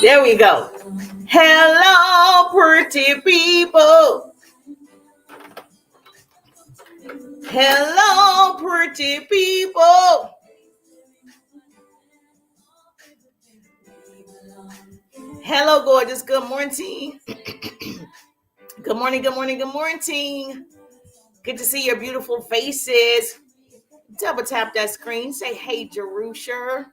There we go. Hello, pretty people. Hello, pretty people. Hello, gorgeous. Good morning. Good morning, good morning, good morning. Good to see your beautiful faces. Double tap that screen. Say, hey, Jerusha.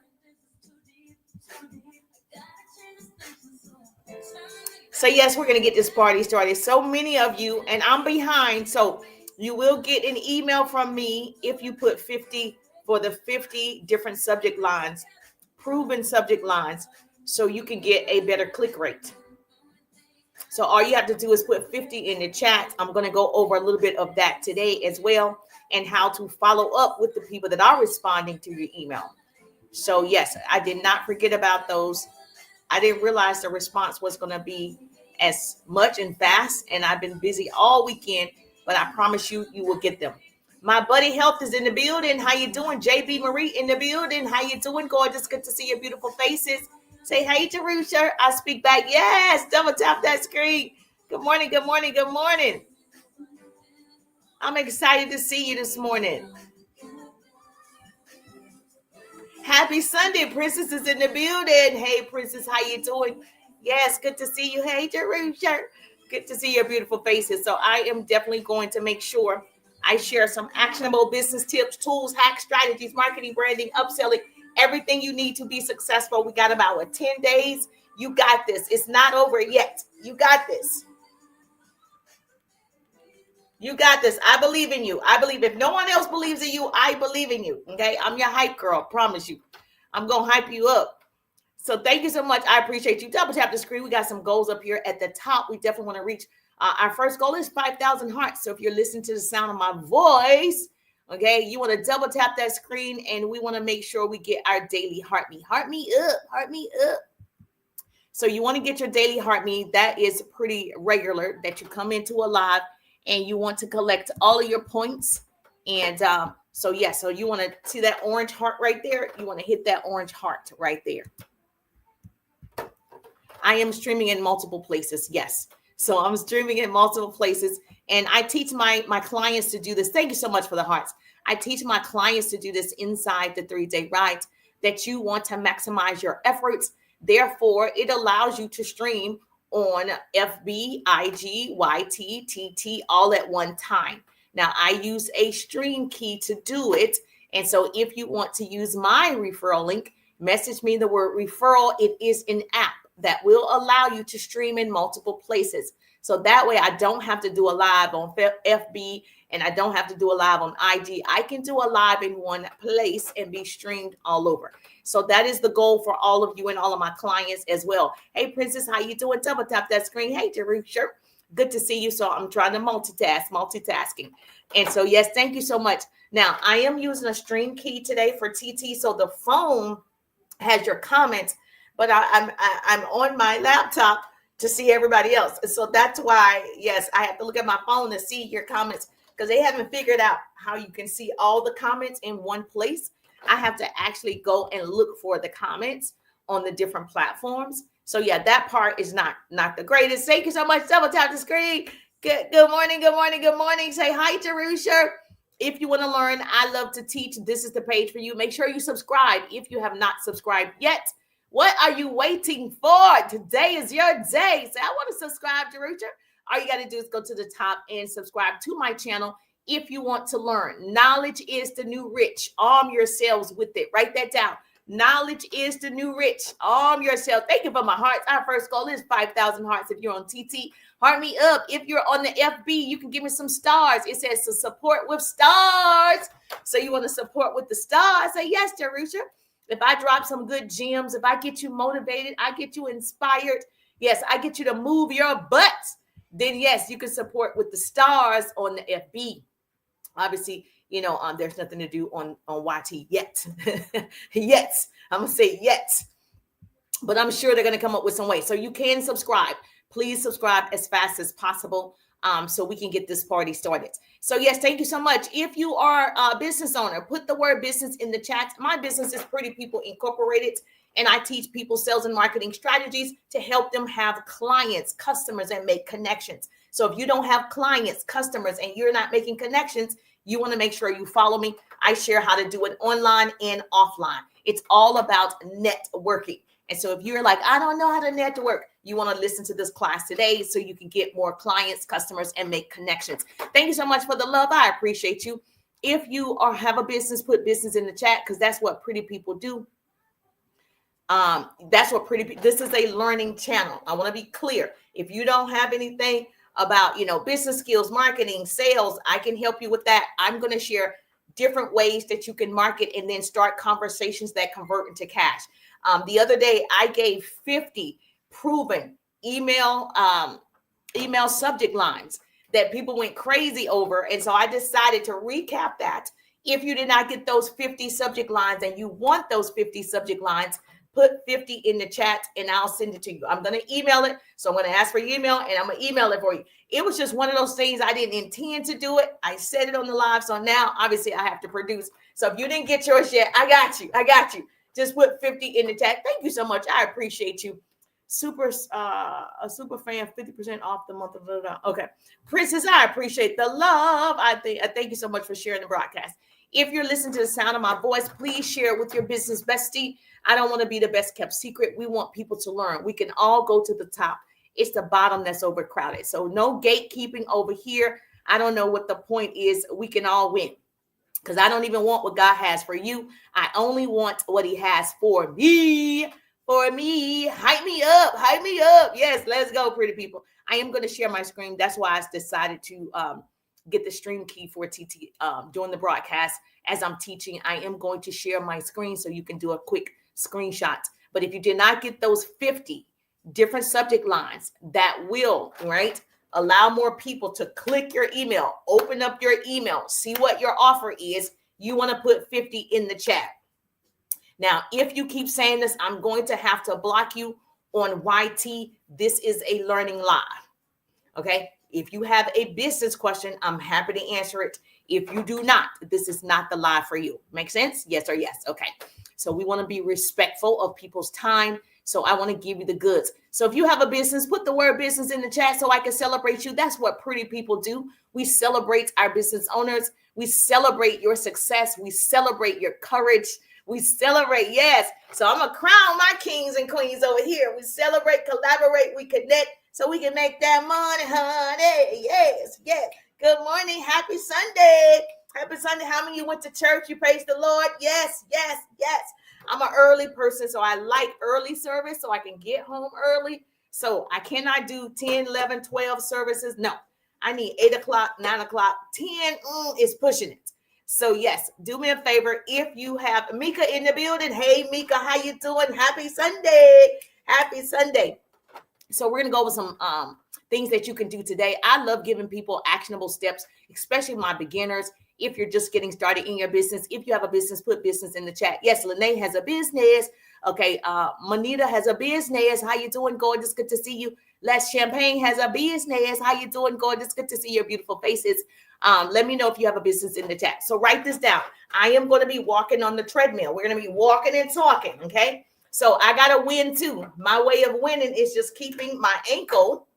So, yes, we're going to get this party started. So many of you, and I'm behind. So, you will get an email from me if you put 50 for the 50 different subject lines, proven subject lines, so you can get a better click rate. So all you have to do is put 50 in the chat. I'm going to go over a little bit of that today as well, and how to follow up with the people that are responding to your email. So yes, I did not forget about those. I didn't realize the response was going to be as much and fast, and I've been busy all weekend, but I promise you, you will get them. My buddy Health is in the building. How you doing? JB Marie in the building. How you doing, gorgeous? Good to see your beautiful faces. Say, hey, Jerusha. I speak back. Yes, double tap that screen. Good morning, good morning, good morning. I'm excited to see you this morning. Happy Sunday. Princess is in the building. Hey, Princess, how you doing? Yes, good to see you. Hey, Jerusha. Good to see your beautiful faces. So I am definitely going to make sure I share some actionable business tips, tools, hacks, strategies, marketing, branding, upselling, everything you need to be successful. We got about 10 days. You got this. It's not over yet. You got this. You got this. I believe in you. I believe if no one else believes in you, I believe in you. Okay. I'm your hype girl. Promise you. I'm going to hype you up. So thank you so much. I appreciate you. Double tap the screen. We got some goals up here at the top. We definitely want to reach. Our first goal is 5,000 hearts. So if you're listening to the sound of my voice, okay, you want to double tap that screen, and we want to make sure we get our daily heart me. Heart me up. Heart me up. So you want to get your daily heart me. That is pretty regular that you come into a live and you want to collect all of your points. And so you want to see that orange heart right there. You want to hit that orange heart right there. I am streaming in multiple places. Yes. So I'm streaming in multiple places, and I teach my clients to do this. Thank you so much for the hearts. I teach my clients to do this inside the 3-day ride, that you want to maximize your efforts. Therefore, it allows you to stream on FB, IG, YT, TT all at one time. Now, I use a stream key to do it. And so if you want to use my referral link, message me the word referral. It is an app that will allow you to stream in multiple places. So that way I don't have to do a live on FB, and I don't have to do a live on IG. I can do a live in one place and be streamed all over. So that is the goal for all of you and all of my clients as well. Hey, Princess, how you doing? Double tap that screen. Hey, Jerusha. Good to see you. So I'm trying to multitasking. And so, yes, thank you so much. Now, I am using a stream key today for TT. So the phone has your comments, but I'm on my laptop to see everybody else. So that's why, yes, I have to look at my phone to see your comments, because they haven't figured out how you can see all the comments in one place. I have to actually go and look for the comments on the different platforms. So yeah, that part is not the greatest. Thank you so much. Double tap the screen. Good morning, good morning, good morning. Say hi, Jerusha. If you want to learn, I love to teach. This is the page for you. Make sure you subscribe if you have not subscribed yet. What are you waiting for? Today is your day. Say, I want to subscribe, Jerusha. All you got to do is go to the top and subscribe to my channel if you want to learn. Knowledge is the new rich. Arm yourselves with it. Write that down. Knowledge is the new rich. Arm yourself. Thank you for my hearts. Our first goal is 5,000 hearts. If you're on TT, heart me up. If you're on the FB, you can give me some stars. It says to support with stars. So you want to support with the stars. Say yes, Jerusha. If I drop some good gems, if I get you motivated, I get you inspired, yes, I get you to move your butt, then yes, you can support with the stars on the FB. Obviously, there's nothing to do on YT yet. Yet. I'm going to say yet. But I'm sure they're going to come up with some way. So you can subscribe. Please subscribe as fast as possible. so we can get this party started. So yes, thank you so much. If you are a business owner, put the word business in the chat. My business is Pretty People Incorporated, and I teach people sales and marketing strategies to help them have clients, customers, and make connections. So if you don't have clients, customers, and you're not making connections, you want to make sure you follow me. I share how to do it online and offline. It's all about networking. And so if you're like, I don't know how to network, you want to listen to this class today so you can get more clients, customers, and make connections. Thank you so much for the love. I appreciate you. If you have a business, put business in the chat, because that's what Pretty People do. That's what this is a learning channel. I want to be clear. If you don't have anything about, business skills, marketing, sales, I can help you with that. I'm going to share different ways that you can market and then start conversations that convert into cash. The other day, I gave 50 proven email subject lines that people went crazy over. And so I decided to recap that. If you did not get those 50 subject lines and you want those 50 subject lines, put 50 in the chat and I'll send it to you. I'm going to email it. So I'm going to ask for your email and I'm going to email it for you. It was just one of those things. I didn't intend to do it. I said it on the live. So now obviously I have to produce. So if you didn't get yours yet, I got you. Just put 50 in the chat. Thank you so much. I appreciate you. A super fan, 50% off the month of okay. Princess, I appreciate the love. I thank you so much for sharing the broadcast. If you're listening to the sound of my voice, please share it with your business bestie. I don't want to be the best kept secret. We want people to learn. We can all go to the top. It's the bottom that's overcrowded. So no gatekeeping over here. I don't know what the point is. We can all win. Because I don't even want what God has for you. I only want what he has for me. For me. Hype me up. Yes, let's go, pretty people. I am going to share my screen. That's why I decided to get the stream key for TT during the broadcast. As I'm teaching, I am going to share my screen so you can do a quick screenshot. But if you did not get those 50 different subject lines, that will, right, allow more people to click your email, open up your email, see what your offer is. You want to put 50 in the chat. Now, if you keep saying this, I'm going to have to block you on YT. This is a learning live. Okay. If you have a business question, I'm happy to answer it. If you do not, this is not the live for you. Make sense? Yes or yes. Okay. So we want to be respectful of people's time. So I want to give you the goods. So if you have a business, put the word business in the chat so I can celebrate you. That's what Pretty People do. We celebrate our business owners. We celebrate your success. We celebrate your courage. We celebrate, yes. So I'm going to crown my kings and queens over here. We celebrate, collaborate, we connect so we can make that money, honey. Yes, yes. Good morning. Happy Sunday. Happy Sunday. How many of you went to church? You praise the Lord? Yes, yes, yes. I'm an early person, so I like early service so I can get home early. So I cannot do 10, 11, 12 services. No, I need 8 o'clock, 9 o'clock, 10 is pushing it. So yes, do me a favor. If you have Mika in the building, hey Mika, how you doing? Happy Sunday. Happy Sunday. So we're going to go over some things that you can do today. I love giving people actionable steps, especially my beginners. If you're just getting started in your business, if you have a business, put business in the chat. Yes, Lene has a business. Okay, Manita has a business. How you doing, gorgeous? Good to see you. Les Champagne has a business. How you doing, gorgeous? Good to see your beautiful faces. Let me know if you have a business in the chat. So write this down. I am going to be walking on the treadmill. We're going to be walking and talking, okay? So I got to win too. My way of winning is just keeping my ankle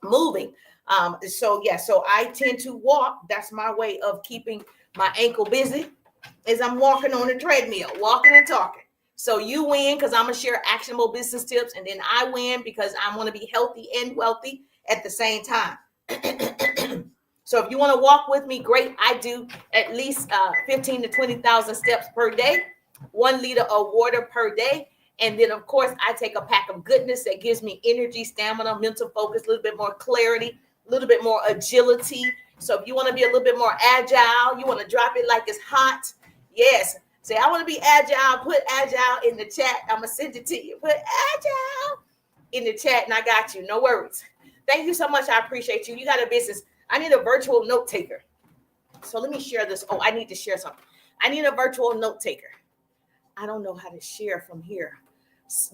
moving. So I tend to walk. That's my way of keeping my ankle busy is I'm walking on the treadmill, walking and talking. So you win because I'm going to share actionable business tips. And then I win because I want to be healthy and wealthy at the same time. So if you want to walk with me, great. I do at least 15 to 20,000 steps per day, 1 liter of water per day. And then, of course, I take a pack of goodness that gives me energy, stamina, mental focus, a little bit more clarity, a little bit more agility. So if you want to be a little bit more agile, you want to drop it like it's hot. Yes. Say, I want to be agile. Put agile in the chat. I'm going to send it to you. Put agile in the chat and I got you. No worries. Thank you so much. I appreciate you. You got a business. I need a virtual note taker. So let me share this. Oh, I need to share something. I need a virtual note taker. I don't know how to share from here.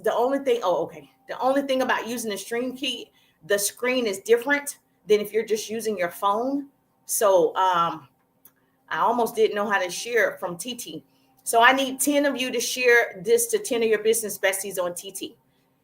The only thing, the only thing about using the stream key, the screen is different than if you're just using your phone. So I almost didn't know how to share from TT. So I need 10 of you to share this to 10 of your business besties on TT.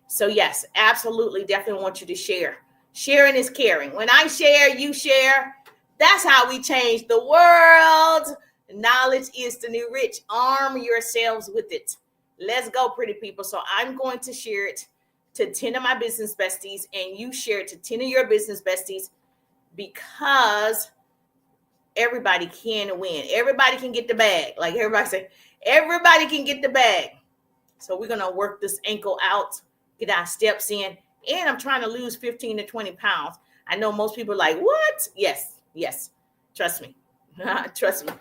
So yes, absolutely, definitely want you to share. Sharing is caring. When I share, you share. That's how we change the world. Knowledge is the new rich. Arm yourselves with it. Let's go, pretty people. So I'm going to share it to 10 of my business besties, and you share it to 10 of your business besties, because everybody can win. Everybody can get the bag. Like everybody say, everybody can get the bag. So we're going to work this ankle out, get our steps in. And I'm trying to lose 15 to 20 pounds. I know most people are like, what? Yes. Trust me. Trust me.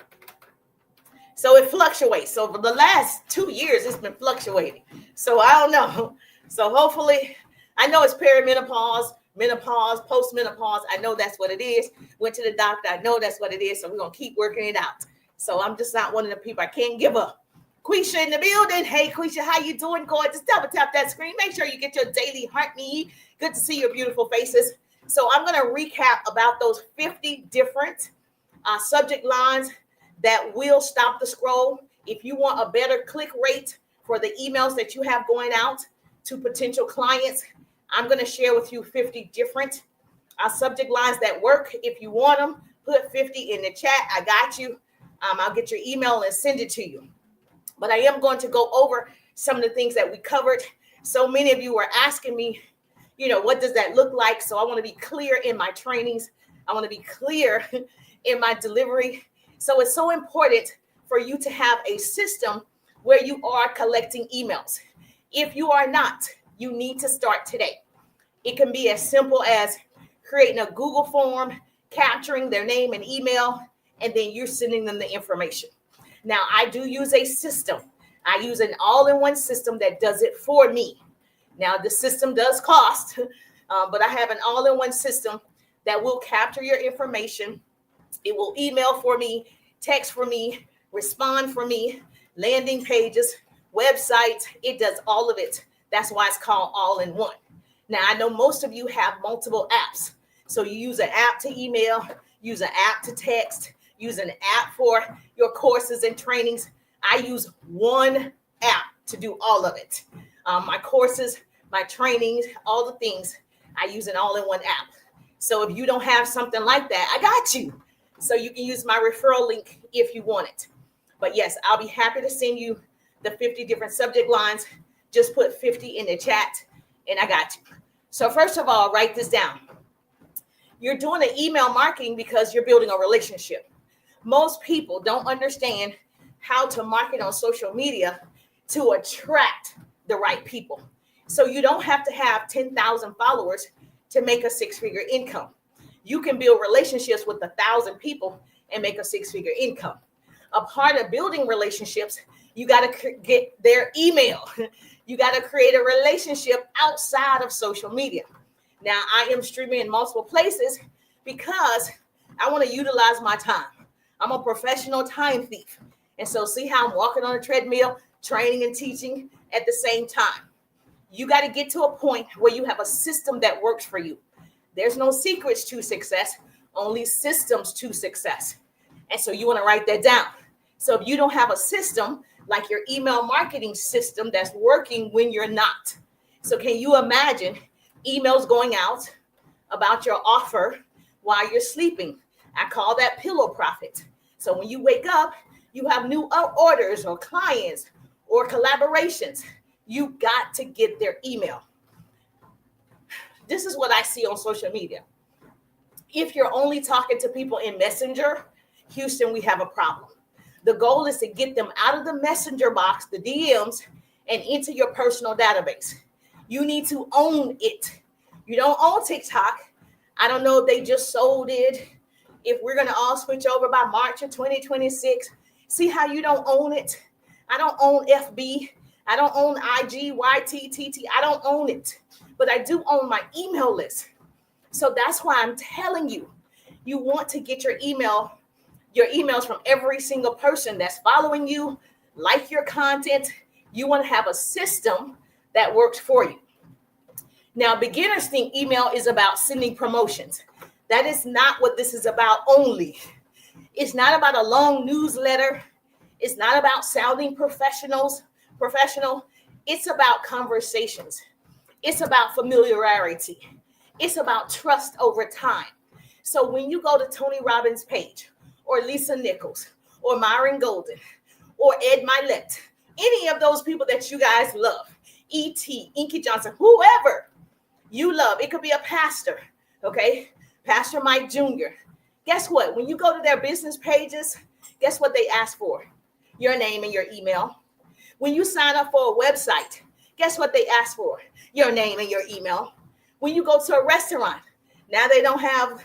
So it fluctuates. So for the last 2 years, it's been fluctuating. So I don't know. So hopefully, I know it's perimenopause, menopause, postmenopause. I know that's what it is. Went to the doctor. I know that's what it is. So we're going to keep working it out. So I'm just not one of the people. I can't give up. Quisha in the building. Hey, Quisha, how you doing? Go ahead, just double tap that screen. Make sure you get your daily heart need. Good to see your beautiful faces. So I'm going to recap about those 50 different subject lines that will stop the scroll. If you want a better click rate for the emails that you have going out to potential clients, I'm going to share with you 50 different subject lines that work. If you want them, put 50 in the chat. I got you. I'll get your email and send it to you. But I am going to go over some of the things that we covered. So many of you were asking me, what does that look like? So I want to be clear in my trainings. I want to be clear in my delivery. So it's so important for you to have a system where you are collecting emails. If you are not, you need to start today. It can be as simple as creating a Google form, capturing their name and email, and then you're sending them the information. Now, I do use a system. I use an all-in-one system that does it for me. Now, the system does cost, but I have an all-in-one system that will capture your information. It will email for me, text for me, respond for me, landing pages, websites. It does all of it. That's why it's called all-in-one. Now, I know most of you have multiple apps. So you use an app to email, use an app to text, use an app for your courses and trainings. I use one app to do all of it. My courses, my trainings, all the things, I use an all-in-one app. So if you don't have something like that, I got you. So you can use my referral link if you want it. But yes, I'll be happy to send you the 50 different subject lines. Just put 50 in the chat and I got you. So first of all, write this down. You're doing an email marketing because you're building a relationship. Most people don't understand how to market on social media to attract the right people. So you don't have to have 10,000 followers to make a six-figure income. You can build relationships with 1,000 people and make a six-figure income. A part of building relationships, you got to get their email. You got to create a relationship outside of social media. Now, I am streaming in multiple places because I want to utilize my time. I'm a professional time thief. And so see how I'm walking on a treadmill, training and teaching at the same time. You got to get to a point where you have a system that works for you. There's no secrets to success, only systems to success. And so you want to write that down. So if you don't have a system like your email marketing system that's working when you're not. So can you imagine emails going out about your offer while you're sleeping? I call that pillow profit. So when you wake up, you have new orders or clients or collaborations. You got to get their email. This is what I see on social media. If you're only talking to people in Messenger, Houston, we have a problem. The goal is to get them out of the Messenger box, the DMs, and into your personal database. You need to own it. You don't own TikTok. I don't know if they just sold it. If we're going to all switch over by March of 2026, see how you don't own it? I don't own FB. I don't own IG, YT, TT. I don't own it. But I do own my email list. So that's why I'm telling you, you want to get your emails from every single person that's following you, like your content. You want to have a system that works for you. Now, beginners think email is about sending promotions. That is not what this is about only. It's not about a long newsletter. It's not about sounding professional. It's about conversations. It's about familiarity. It's about trust over time. So when you go to Tony Robbins' page, or Lisa Nichols, or Myron Golden, or Ed Milet, any of those people that you guys love, E.T., Inky Johnson, whoever you love, it could be a pastor, okay? Pastor Mike Jr. Guess what? When you go to their business pages, guess what they ask for? Your name and your email. When you sign up for a website, guess what they ask for? Your name and your email. When you go to a restaurant, now they don't have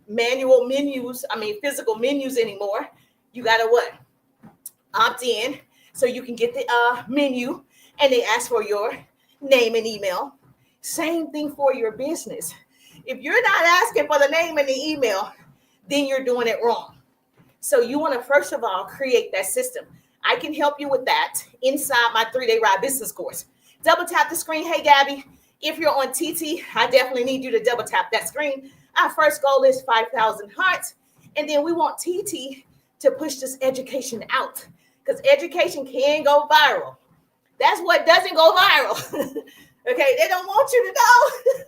physical menus anymore. You got to what? Opt in so you can get the menu, and they ask for your name and email. Same thing for your business. If you're not asking for the name and the email, then you're doing it wrong. So you want to, first of all, create that system. I can help you with that inside my 3-day ride business course. Double tap the screen. Hey, Gabby, if you're on TT, I definitely need you to double tap that screen. Our first goal is 5,000 hearts. And then we want TT to push this education out, because education can go viral. That's what doesn't go viral. Okay, they don't want you to know.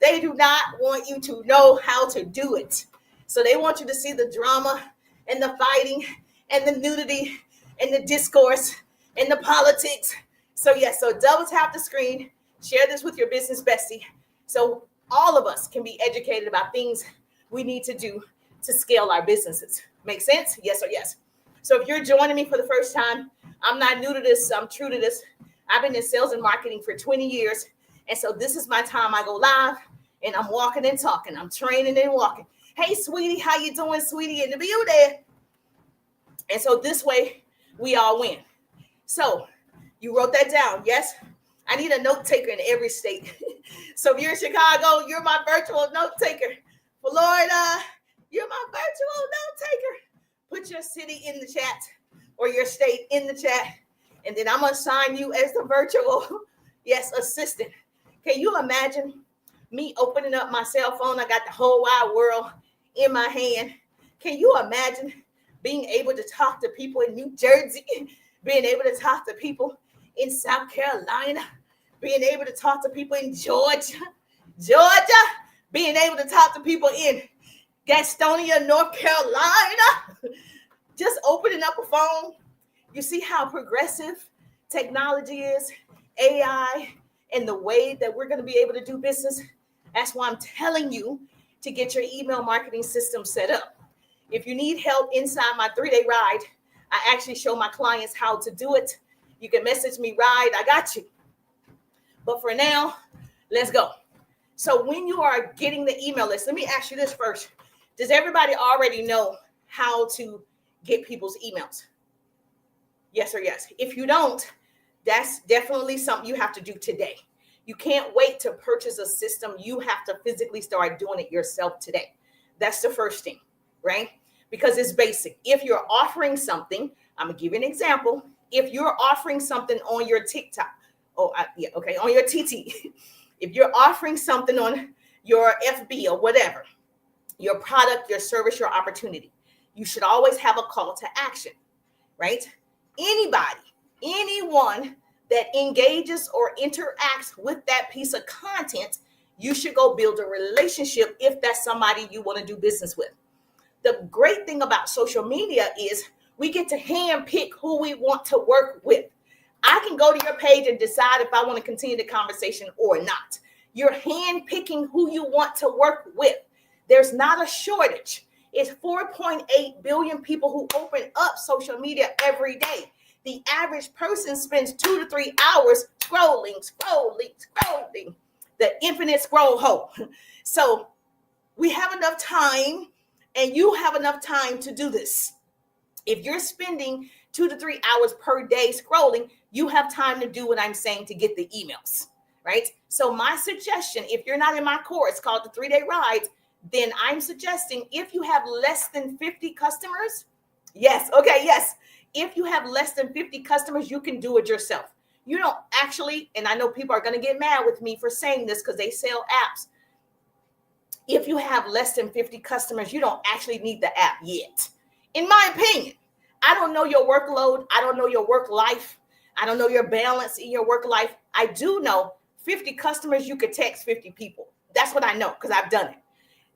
They do not want you to know how to do it. So they want you to see the drama and the fighting and the nudity and the discourse and the politics. So yes, so double tap the screen, share this with your business bestie, so all of us can be educated about things we need to do to scale our businesses. Make sense? Yes or yes. So if you're joining me for the first time, I'm not new to this, I'm true to this. I've been in sales and marketing for 20 years. And so this is my time. I go live and I'm walking and talking. I'm training and walking. Hey, sweetie, how you doing, sweetie? In the building. And so this way we all win. So you wrote that down, yes? I need a note taker in every state. So if you're in Chicago, you're my virtual note taker. Florida, you're my virtual note taker. Put your city in the chat or your state in the chat. And then I'm going to assign you as the virtual, assistant. Can you imagine me opening up my cell phone? I got the whole wide world in my hand. Can you imagine being able to talk to people in New Jersey, being able to talk to people in South Carolina, being able to talk to people in Georgia, being able to talk to people in Gastonia, North Carolina, just opening up a phone? You see how progressive technology is, AI, and the way that we're going to be able to do business? That's why I'm telling you to get your email marketing system set up. If you need help inside my 3-day ride, I actually show my clients how to do it. You can message me, Ride, I got you. But for now, let's go. So when you are getting the email list, let me ask you this first. Does everybody already know how to get people's emails? Yes or yes? If you don't, that's definitely something you have to do today. You can't wait to purchase a system. You have to physically start doing it yourself today. That's the first thing, right? Because it's basic. If you're offering something, I'm going to give you an example. If you're offering something on your TikTok, on your TT, if you're offering something on your FB or whatever, your product, your service, your opportunity, you should always have a call to action, right? Anyone that engages or interacts with that piece of content, you should go build a relationship if that's somebody you want to do business with. The great thing about social media is we get to handpick who we want to work with. I can go to your page and decide if I want to continue the conversation or not. You're handpicking who you want to work with. There's not a shortage. It's 4.8 billion people who open up social media every day. The average person spends 2 to 3 hours scrolling, the infinite scroll hole. So we have enough time, and you have enough time to do this. If you're spending 2 to 3 hours per day scrolling, you have time to do what I'm saying to get the emails, right? So my suggestion, if you're not in my course called the 3-Day Ride, then I'm suggesting if you have less than 50 customers, yes. If you have less than 50 customers, you can do it yourself. You don't actually, and I know people are going to get mad with me for saying this because they sell apps. if you have less than 50 customers, you don't actually need the app yet. In my opinion, I don't know your workload. I don't know your work life. I don't know your balance in your work life. I do know 50 customers, you could text 50 people. That's what I know because I've done it.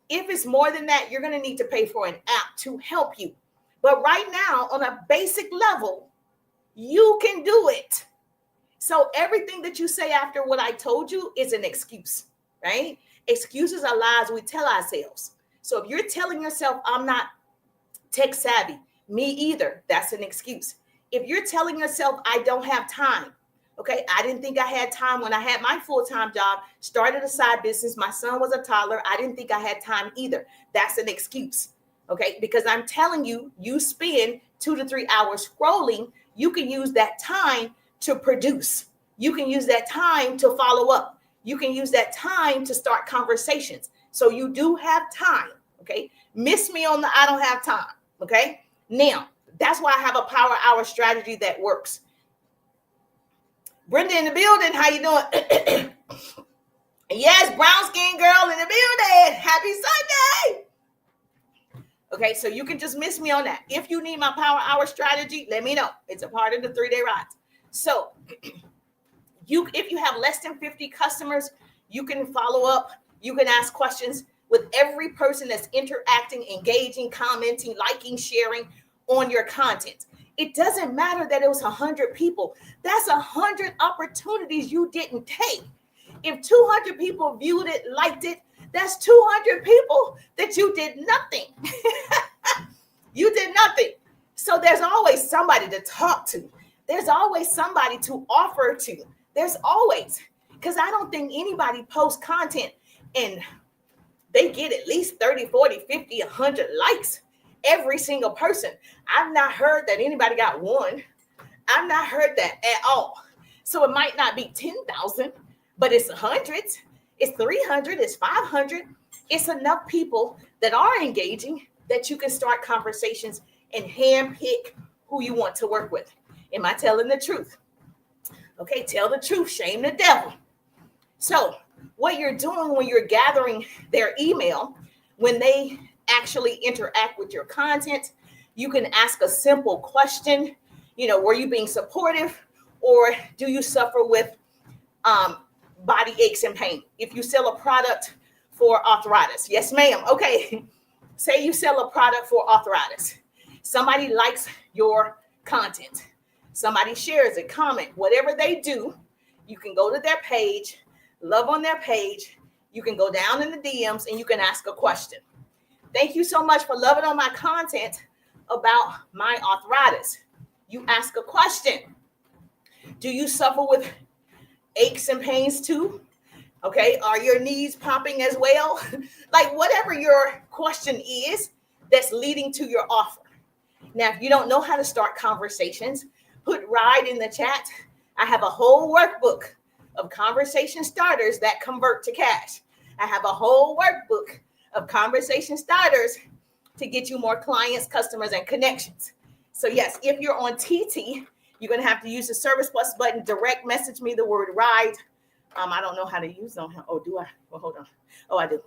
If it's more than that, you're going to need to pay for an app to help you. But right now, on a basic level, you can do it. So everything that you say after what I told you is an excuse, right? Excuses are lies we tell ourselves. So if you're telling yourself, I'm not tech savvy, me either, that's an excuse. If you're telling yourself, I don't have time, okay, I didn't think I had time when I had my full-time job, started a side business, my son was a toddler, I didn't think I had time either. That's an excuse, okay? Because I'm telling you, you spend 2 to 3 hours scrolling, you can use that time to produce. You can use that time to follow up. You can use that time to start conversations. So you do have time, okay? Miss me on the I don't have time, okay? Now, that's why I have a power hour strategy that works. Brenda in the building, how you doing? Yes, brown skin girl in the building. Happy Sunday. Okay, so you can just miss me on that. If you need my power hour strategy, let me know. It's a part of the 3-day rides. So if you have less than 50 customers, you can follow up. You can ask questions with every person that's interacting, engaging, commenting, liking, sharing on your content. It doesn't matter that it was 100 people. That's 100 opportunities you didn't take. If 200 people viewed it, liked it, that's 200 people that you did nothing. You did nothing. So there's always somebody to talk to. There's always somebody to offer to. There's always, because I don't think anybody posts content and they get at least 30, 40, 50, 100 likes. Every single person. I've not heard that anybody got one. I've not heard that at all. So it might not be 10,000, but it's hundreds. It's 300. It's 500. It's enough people that are engaging that you can start conversations and handpick who you want to work with. Am I telling the truth? Okay, tell the truth. Shame the devil. So what you're doing when you're gathering their email, when they actually interact with your content, you can ask a simple question. Were you being supportive, or do you suffer with body aches and pain? If you sell a product for arthritis, yes ma'am, okay. Say you sell a product for arthritis. Somebody likes your content. Somebody shares it, comment, whatever they do, you can go to their page, love on their page. You can go down in the DMs and you can ask a question. Thank you so much for loving on my content about my arthritis. You ask a question. Do you suffer with aches and pains too? Okay, are your knees popping as well? Like whatever your question is that's leading to your offer. Now, if you don't know how to start conversations, put RIDE in the chat. I have a whole workbook of conversation starters that convert to cash. I have a whole workbook of conversation starters to get you more clients, customers, and connections. So yes, if you're on TT, you're going to have to use the Service Plus button. Direct message me the word RIDE. I don't know how to use them. Oh, do I? Well, hold on. Oh, I do.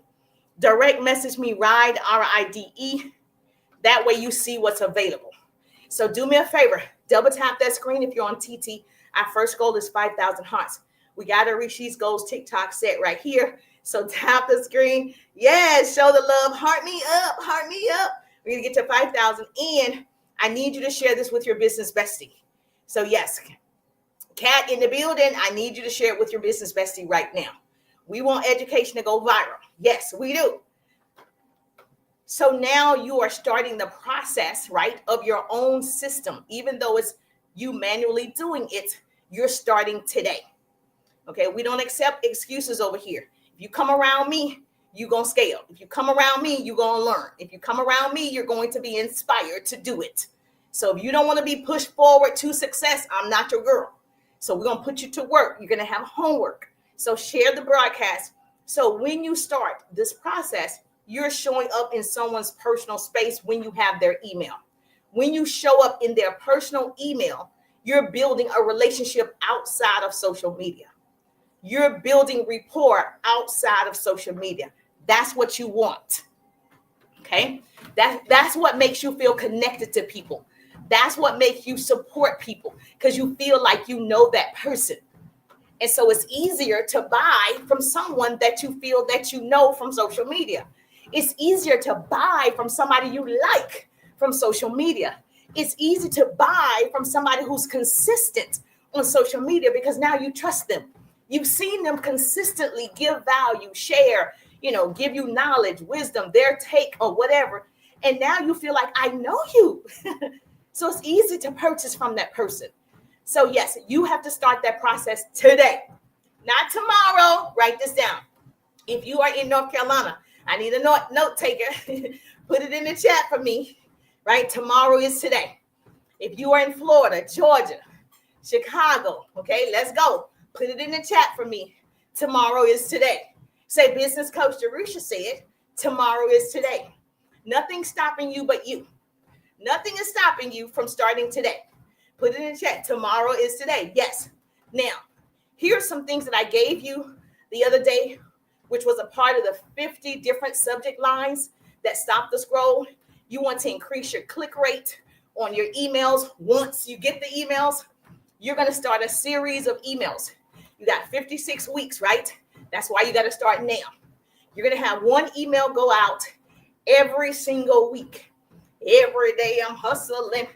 Direct message me RIDE, RIDE. That way you see what's available. So do me a favor. Double tap that screen if you're on TT. Our first goal is 5,000 hearts. We got to reach these goals. TikTok set right here. So tap the screen. Yes, show the love. Heart me up. Heart me up. We're going to get to 5,000. And I need you to share this with your business bestie. So yes, Kat in the building, I need you to share it with your business bestie right now. We want education to go viral. Yes, we do. So now you are starting the process, right, of your own system. Even though it's you manually doing it, you're starting today. Okay, we don't accept excuses over here. If you come around me, you're going to scale. If you come around me, you're going to learn. If you come around me, you're going to be inspired to do it. So if you don't want to be pushed forward to success, I'm not your girl. So we're going to put you to work. You're going to have homework. So share the broadcast. So when you start this process, you're showing up in someone's personal space when you have their email. When you show up in their personal email, you're building a relationship outside of social media. You're building rapport outside of social media. That's what you want. Okay. That's what makes you feel connected to people. That's what makes you support people, because you feel like you know that person. And so it's easier to buy from someone that you feel that you know from social media. It's easier to buy from somebody you like from social media. It's easy to buy from somebody who's consistent on social media, because now you trust them. You've seen them consistently give value, share, give you knowledge, wisdom, their take or whatever. And now you feel like, I know you. So it's easy to purchase from that person. So yes, you have to start that process today, not tomorrow. Write this down. If you are in North Carolina, I need a note taker. Put it in the chat for me, right? Tomorrow is today. If you are in Florida, Georgia, Chicago, okay, let's go. Put it in the chat for me. Tomorrow is today. Say, business coach Jerusha said, tomorrow is today. Nothing's stopping you but you. Nothing is stopping you from starting today. Put it in the chat. Tomorrow is today. Yes. Now, here's some things that I gave you the other day, which was a part of the 50 different subject lines that stop the scroll. You want to increase your click rate on your emails. Once you get the emails, you're going to start a series of emails. You got 56 weeks, right? That's why you got to start now. You're going to have one email go out every single week. Every day I'm hustling.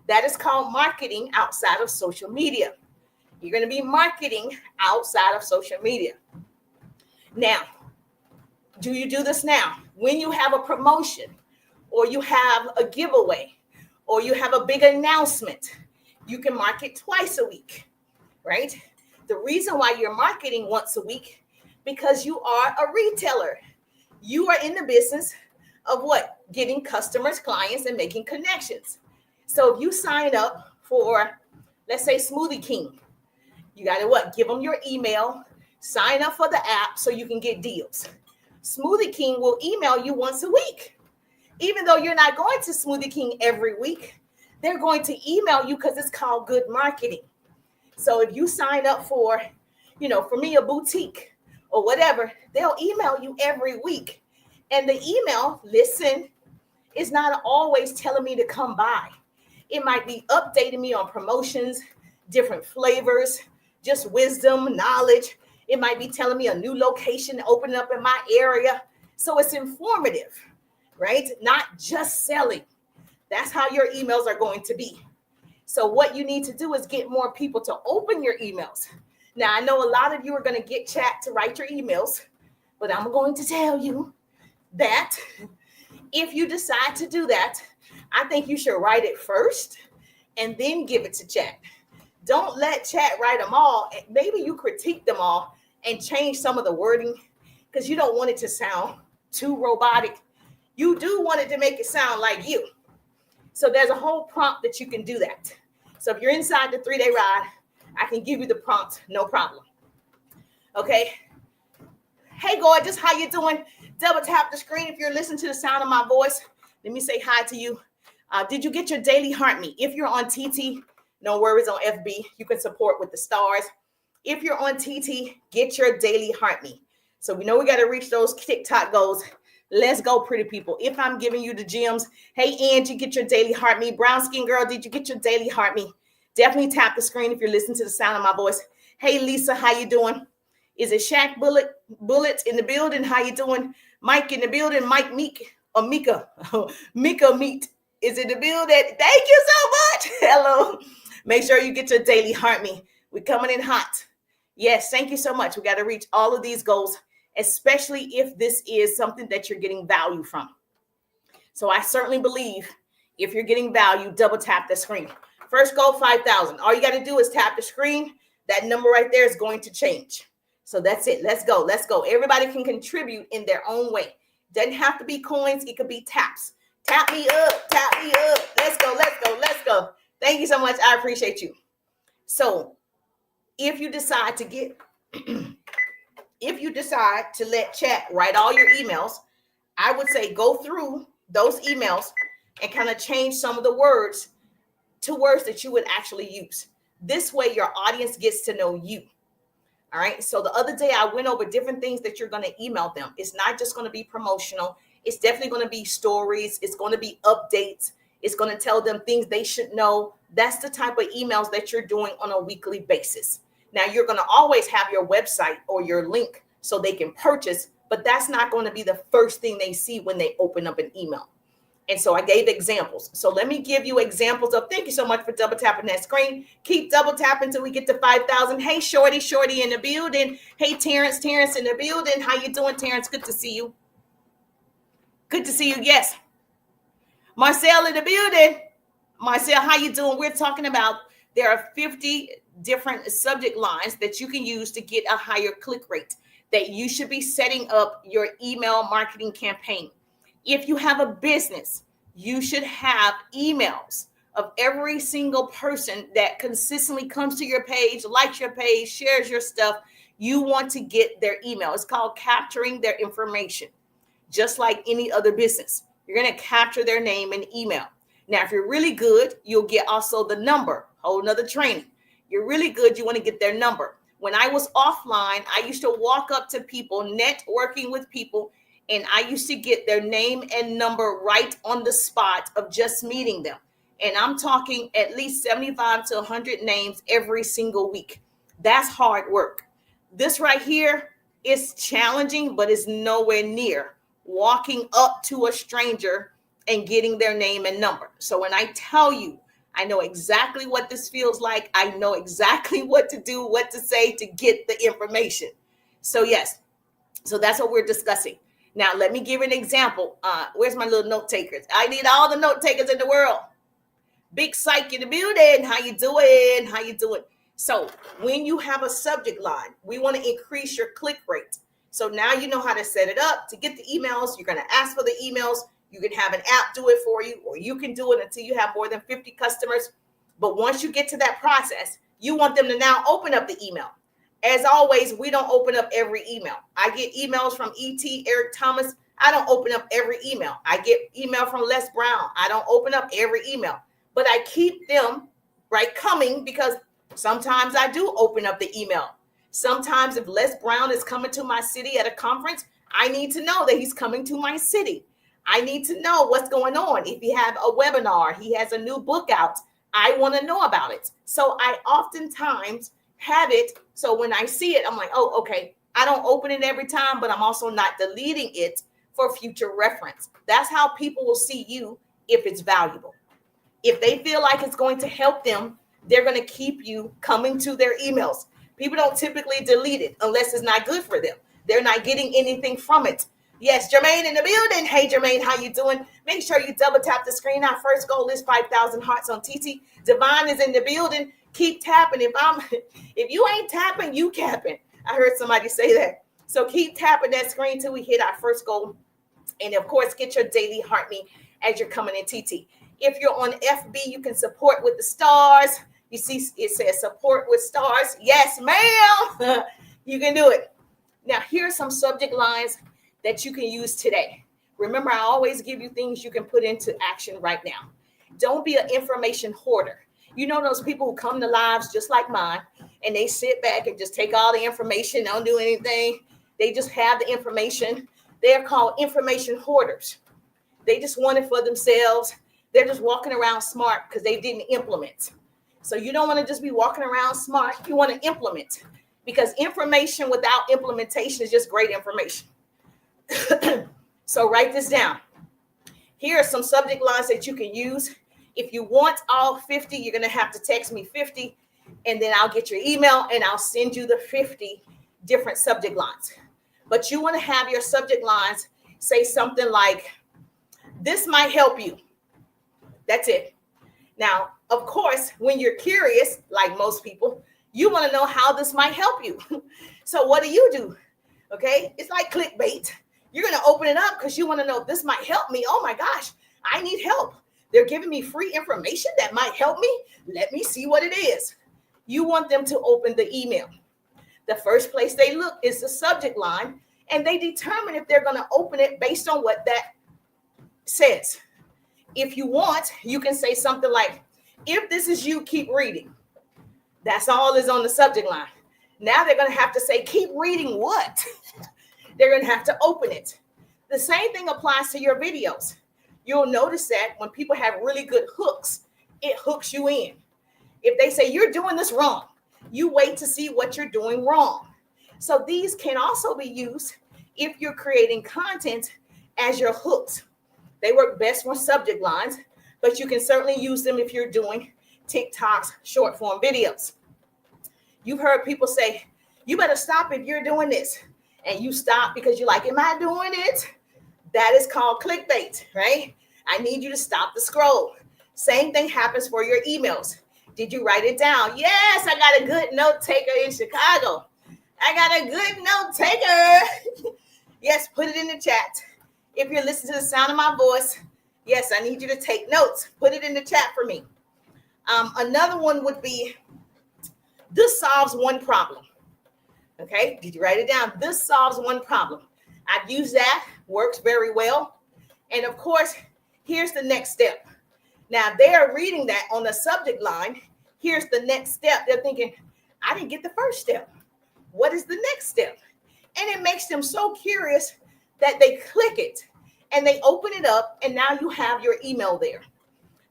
That is called marketing outside of social media. You're going to be marketing outside of social media. Now, do you do this now? When you have a promotion, or you have a giveaway, or you have a big announcement, you can market twice a week, right? The reason why you're marketing once a week, because you are a retailer. You are in the business of what? Getting customers, clients, and making connections. So if you sign up for, let's say, Smoothie King, you got to what? Give them your email, sign up for the app so you can get deals. Smoothie King will email you once a week. Even though you're not going to Smoothie King every week, they're going to email you because it's called good marketing. So if you sign up for, for me, a boutique or whatever, they'll email you every week. And the email, listen, is not always telling me to come by. It might be updating me on promotions, different flavors, just wisdom, knowledge. It might be telling me a new location opening up in my area. So it's informative, right? Not just selling. That's how your emails are going to be. So what you need to do is get more people to open your emails. Now, I know a lot of you are going to get chat to write your emails, but I'm going to tell you that if you decide to do that, I think you should write it first and then give it to chat. Don't let chat write them all. Maybe you critique them all and change some of the wording, because you don't want it to sound too robotic. You do want it to make it sound like you. So there's a whole prompt that you can do that. So if you're inside the 3-day ride, I can give you the prompt, no problem. Okay. Hey, gorgeous, how you doing? Double tap the screen if you're listening to the sound of my voice. Let me say hi to you. Did you get your daily heart me? If you're on TT, no worries on FB. You can support with the stars. If you're on TT, get your daily heart me. So we know we got to reach those TikTok goals. Let's go, pretty people. If I'm giving you the gems, hey, Angie, get your daily heart me. Brown skin girl, did you get your daily heart me? Definitely tap the screen if you're listening to the sound of my voice. Hey, Lisa, how you doing? Is it Shaq Bullet in the building? How you doing? Mike in the building. Mike Meek or Mika? Mika Meat is in the building. Thank you so much. Hello. Make sure you get your daily heart me. We're coming in hot. Yes, thank you so much. We got to reach all of these goals, especially if this is something that you're getting value from. So I certainly believe if you're getting value, double tap the screen. First goal, 5,000. All you got to do is tap the screen. That number right there is going to change. So that's it. Let's go. Let's go. Everybody can contribute in their own way. Doesn't have to be coins. It could be taps. Tap me up. Tap me up. Let's go. Let's go. Let's go. Thank you so much. I appreciate you. So if you decide to get, if you decide to let chat write all your emails, I would say go through those emails and kind of change some of the words to words that you would actually use. This way your audience gets to know you. All right. So the other day I went over different things that you're going to email them. It's not just going to be promotional. It's definitely going to be stories. It's going to be updates. It's going to tell them things they should know. That's the type of emails that you're doing on a weekly basis. Now, you're going to always have your website or your link so they can purchase, but that's not going to be the first thing they see when they open up an email. And so I gave examples. So let me give you examples of, thank you so much for double tapping that screen. Keep double tapping until we get to 5,000. Hey, Shorty in the building. Hey, Terrence in the building. How you doing, Terrence? Good to see you. Good to see you. Yes. Marcel in the building. Marcel, how you doing? We're talking about there are 50 different subject lines that you can use to get a higher click rate that you should be setting up your email marketing campaign. If you have a business, you should have emails of every single person that consistently comes to your page, likes your page, shares your stuff. You want to get their email. It's called capturing their information, just like any other business. You're going to capture their name and email. Now, if you're really good, you'll get also the number, whole nother training. You're really good, you want to get their number. When I was offline, I used to walk up to people, networking with people, and I used to get their name and number right on the spot of just meeting them. And I'm talking at least 75 to 100 names every single week. That's hard work. This right here is challenging, but it's nowhere near walking up to a stranger and getting their name and number. So when I tell you, I know exactly what this feels like. I know exactly what to do, what to say to get the information. So yes, so that's what we're discussing. Now, let me give an example. Where's my little note takers? I need all the note takers in the world. Big Psych in the building. How you doing? How you doing? So when you have a subject line, we want to increase your click rate. So now you know how to set it up to get the emails. You're going to ask for the emails. You can have an app do it for you, or you can do it until you have more than 50 customers. But once you get to that process, you want them to now open up the email. As always, we don't open up every email. I get emails from E.T. Eric Thomas. I don't open up every email. I get email from Les Brown. I don't open up every email, but I keep them coming, because sometimes I do open up the email. Sometimes if Les Brown is coming to my city at a conference, I need to know that he's coming to my city. I need to know what's going on. If he have a webinar, he has a new book out, I want to know about it. So I oftentimes have it. So when I see it, I'm like, oh, okay. I don't open it every time, but I'm also not deleting it for future reference. That's how people will see you if it's valuable. If they feel like it's going to help them, they're going to keep you coming to their emails. People don't typically delete it unless it's not good for them. They're not getting anything from it. Yes, Jermaine in the building. Hey, Jermaine, how you doing? Make sure you double tap the screen. Our first goal is 5,000 hearts on TT. Divine is in the building. Keep tapping. If you ain't tapping, you capping. I heard somebody say that. So keep tapping that screen till we hit our first goal. And of course, get your daily heart me as you're coming in TT. If you're on FB, you can support with the stars. You see, it says support with stars. Yes, ma'am. You can do it. Now, here are some subject lines that you can use today. Remember, I always give you things you can put into action right now. Don't be an information hoarder. You know those people who come to lives just like mine, and they sit back and just take all the information, don't do anything. They just have the information. They're called information hoarders. They just want it for themselves. They're just walking around smart because they didn't implement. So you don't want to just be walking around smart. You want to implement, because information without implementation is just great information. So write this down. Here are some subject lines that you can use. If you want all 50, you're going to have to text me 50, and then I'll get your email and I'll send you the 50 different subject lines. But you want to have your subject lines say something like, this might help you. That's it. Now, of course, when you're curious, like most people, you want to know how this might help you. So what do? Okay, it's like clickbait. You're going to open it up because you want to know if this might help me. Oh my gosh, I need help. They're giving me free information that might help me. Let me see what it is. You want them to open the email. The first place they look is the subject line, and they determine if they're going to open it based on what that says. If you want, you can say something like, if this is you, keep reading. That's all is on the subject line. Now they're going to have to say, keep reading what? They're going to have to open it. The same thing applies to your videos. You'll notice that when people have really good hooks, it hooks you in. If they say you're doing this wrong, you wait to see what you're doing wrong. So these can also be used if you're creating content as your hooks. They work best on subject lines, but you can certainly use them if you're doing TikToks, short form videos. You've heard people say, you better stop if you're doing this. And you stop because you're like, am I doing it? That is called clickbait, right? I need you to stop the scroll. Same thing happens for your emails. Did you write it down? Yes, I got a good note taker in Chicago. I got a good note taker. Yes, put it in the chat. If you're listening to the sound of my voice, yes, I need you to take notes. Put it in the chat for me. Another one would be, this solves one problem. Okay, did you write it down? This solves one problem. I've used that, works very well. And of course, here's the next step. Now they are reading that on the subject line. Here's the next step. They're thinking, I didn't get the first step. What is the next step? And it makes them so curious that they click it and they open it up, and now you have your email there.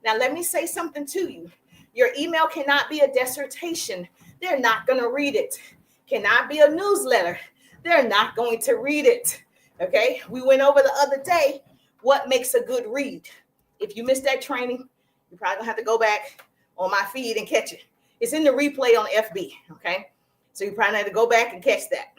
Now, let me say something to you. Your email cannot be a dissertation. They're not going to read it. Cannot be a newsletter. They're not going to read it. Okay, we went over the other day what makes a good read. If you missed that training, you're probably gonna have to go back on my feed and catch it. It's in the replay on FB. Okay, so you probably have to go back and catch that.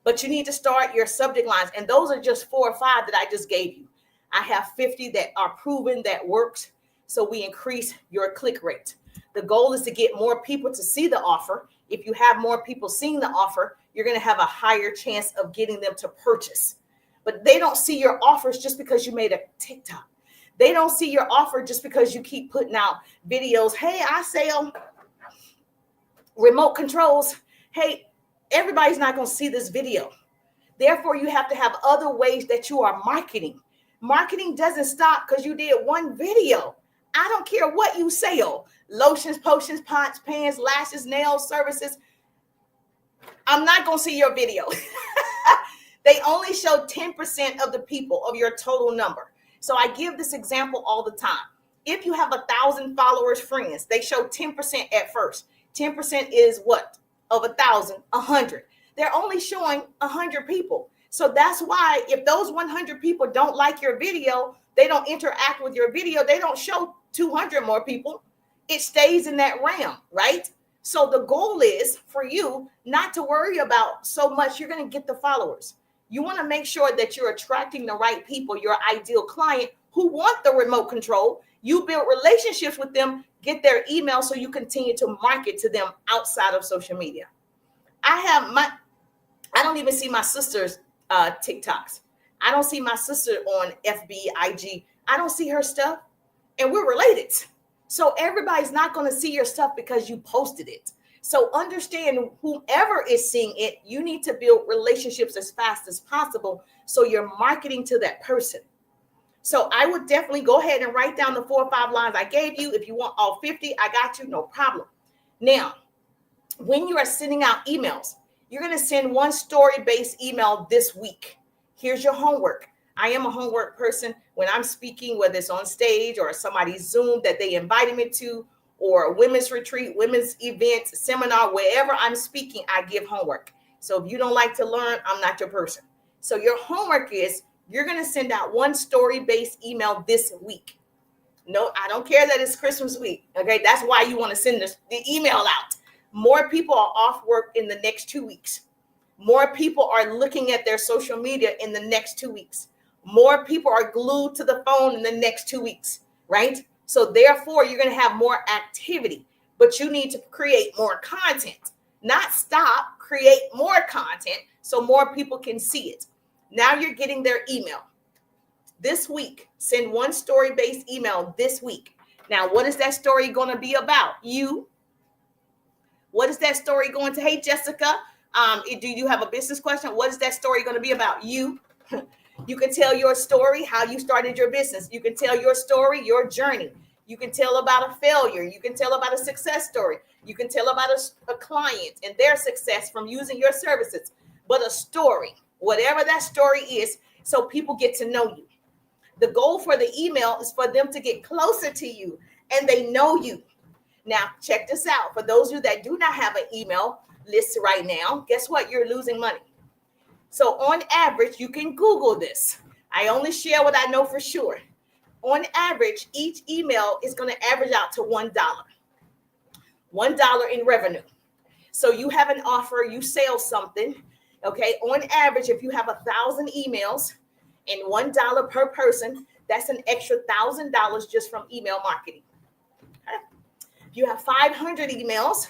But you need to start your subject lines, and those are just 4 or 5 that I just gave you. I have 50 that are proven that works, so we increase your click rate. The goal is to get more people to see the offer. If you have more people seeing the offer, you're going to have a higher chance of getting them to purchase. But they don't see your offers just because you made a TikTok. They don't see your offer just because you keep putting out videos. Hey, I sell remote controls. Hey, everybody's not going to see this video. Therefore, you have to have other ways that you are marketing. Marketing doesn't stop because you did one video. I don't care what you sell. Lotions, potions, pots, pans, lashes, nails, services. I'm not going to see your video. They only show 10% of the people of your total number. So I give this example all the time. If you have 1,000 followers, friends, they show 10% at first. 10% is what? Of 1,000, 100. They're only showing 100 people. So that's why if those 100 people don't like your video, they don't interact with your video, they don't show 200 more people. It stays in that realm, right? So the goal is for you not to worry about so much. You're going to get the followers. You want to make sure that you're attracting the right people, your ideal client who want the remote control. You build relationships with them, get their email so you continue to market to them outside of social media. I don't even see my sister's TikToks. I don't see my sister on FB, IG. I don't see her stuff. And we're related. So everybody's not going to see your stuff because you posted it. So understand, whoever is seeing it, you need to build relationships as fast as possible so you're marketing to that person. So I would definitely go ahead and write down the 4 or 5 lines I gave you. If you want all 50, I got you, no problem. Now, when you are sending out emails, you're going to send one story-based email this week. Here's your homework. I am a homework person. When I'm speaking, whether it's on stage or somebody's Zoom that they invited me to, or a women's retreat, women's event, seminar, wherever I'm speaking, I give homework. So if you don't like to learn, I'm not your person. So your homework is you're going to send out one story-based email this week. No, I don't care that it's Christmas week. Okay, that's why you want to send the email out. More people are off work in the next 2 weeks. More people are looking at their social media in the next 2 weeks. More people are glued to the phone in the next 2 weeks, right? So therefore, you're going to have more activity, but you need to create more content, not stop, create more content so more people can see it. Now you're getting their email. This week, send one story-based email this week. Now, what is that story going to be about? You. What is that story going to? Hey, Jessica, do you have a business question? What is that story going to be about? You. You can tell your story, how you started your business. You can tell your story, your journey. You can tell about a failure. You can tell about a success story. You can tell about a client and their success from using your services. But a story, whatever that story is, so people get to know you. The goal for the email is for them to get closer to you and they know you. Now, check this out. For those of you that do not have an email list right now, guess what? You're losing money. So on average, you can Google this. I only share what I know for sure. On average, each email is going to average out to $1. $1 in revenue. So you have an offer, you sell something. Okay. On average, if you have 1,000 emails and $1 per person, that's an extra $1,000 just from email marketing. Okay. If you have 500 emails,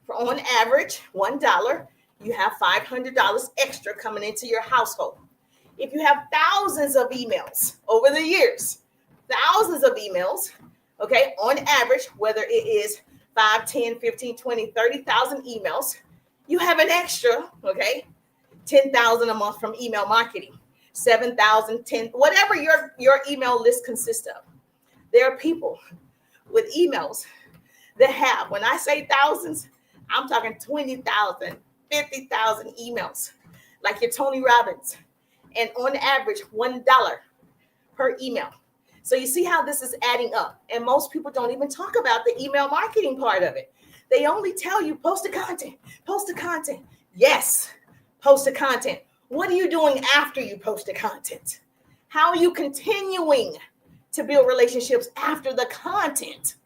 for on average, $1, you have $500 extra coming into your household. If you have thousands of emails over the years, thousands of emails, okay, on average, whether it is 5, 10, 15, 20, 30,000 emails, you have an extra, okay, 10,000 a month from email marketing, 7,000, 10, whatever your email list consists of. There are people with emails that have, when I say thousands, I'm talking 20,000, 50,000 emails, like your Tony Robbins, and on average, $1 per email. So you see how this is adding up. And most people don't even talk about the email marketing part of it. They only tell you post the content, post the content. Yes, post the content. What are you doing after you post the content? How are you continuing to build relationships after the content?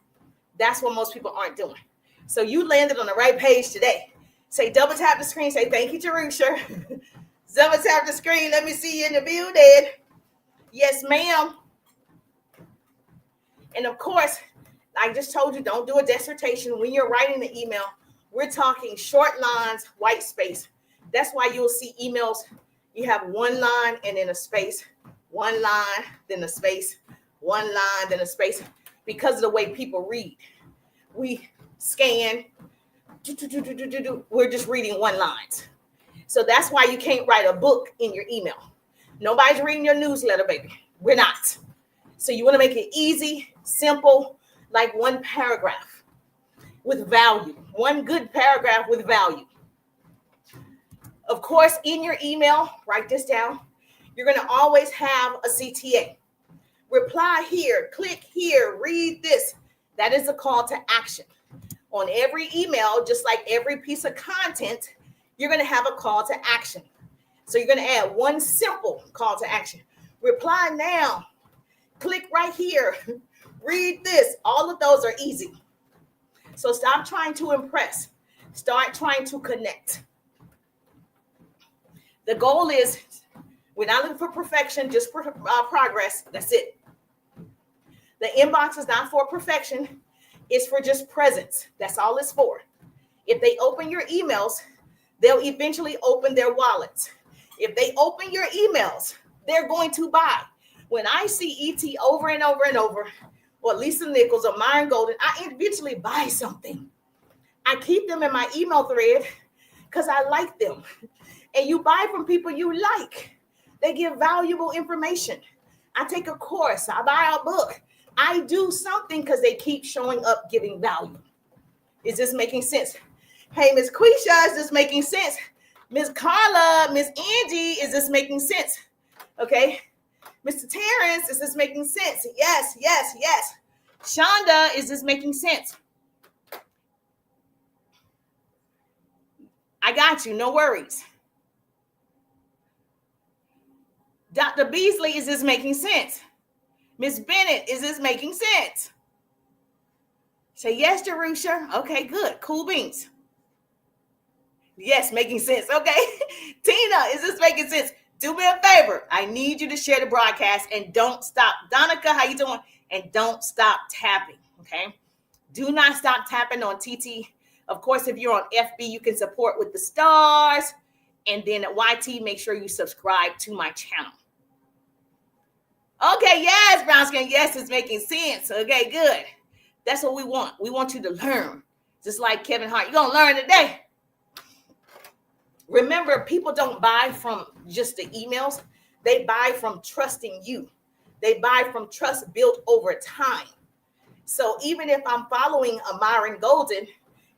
That's what most people aren't doing. So you landed on the right page today. Say, double tap the screen. Say, thank you, Jerusha. Double tap the screen. Let me see you in the building. Yes, ma'am. And of course, I just told you, don't do a dissertation. When you're writing the email, we're talking short lines, white space. That's why you'll see emails. You have one line and then a space, one line, then a space, one line, then a space, because of the way people read. We scan, we're just reading one line. So that's why you can't write a book in your email. Nobody's reading your newsletter, baby. We're not. So you want to make it easy, simple, like one paragraph with value, one good paragraph with value. Of course, in your email, write this down. You're going to always have a CTA. Reply here, click here, read this. That is a call to action. On every email, just like every piece of content, you're going to have a call to action. So you're going to add one simple call to action. Reply now. Click right here. Read this. All of those are easy. So stop trying to impress. Start trying to connect. The goal is, we're not looking for perfection, just for progress. That's it. The inbox is not for perfection. It's for just presence. That's all it's for. If they open your emails, they'll eventually open their wallets. If they open your emails, they're going to buy. When I see ET over and over and over, or Lisa Nichols or Myron Golden, I eventually buy something. I keep them in my email thread because I like them. And you buy from people you like. They give valuable information. I take a course. I buy a book. I do something because they keep showing up giving value. Is this making sense? Hey, Miss Quisha, is this making sense? Miss Carla, Miss Angie, is this making sense? Okay. Mr. Terrence, is this making sense? Yes, yes, yes. Shonda, is this making sense? I got you. No worries. Dr. Beasley, is this making sense? Miss Bennett, is this making sense? Say yes, Jerusha. Okay, good. Cool beans. Yes, making sense. Okay. Tina, is this making sense? Do me a favor. I need you to share the broadcast and don't stop. Donica, how you doing? And don't stop tapping, okay? Do not stop tapping on TT. Of course, if you're on FB, you can support with the stars. And then at YT, make sure you subscribe to my channel. Okay, yes, brown skin. Yes, it's making sense. Okay, good. That's what we want. We want you to learn. Just like Kevin Hart. You're going to learn today. Remember, people don't buy from just the emails. They buy from trusting you. They buy from trust built over time. So even if I'm following a Myron Golden,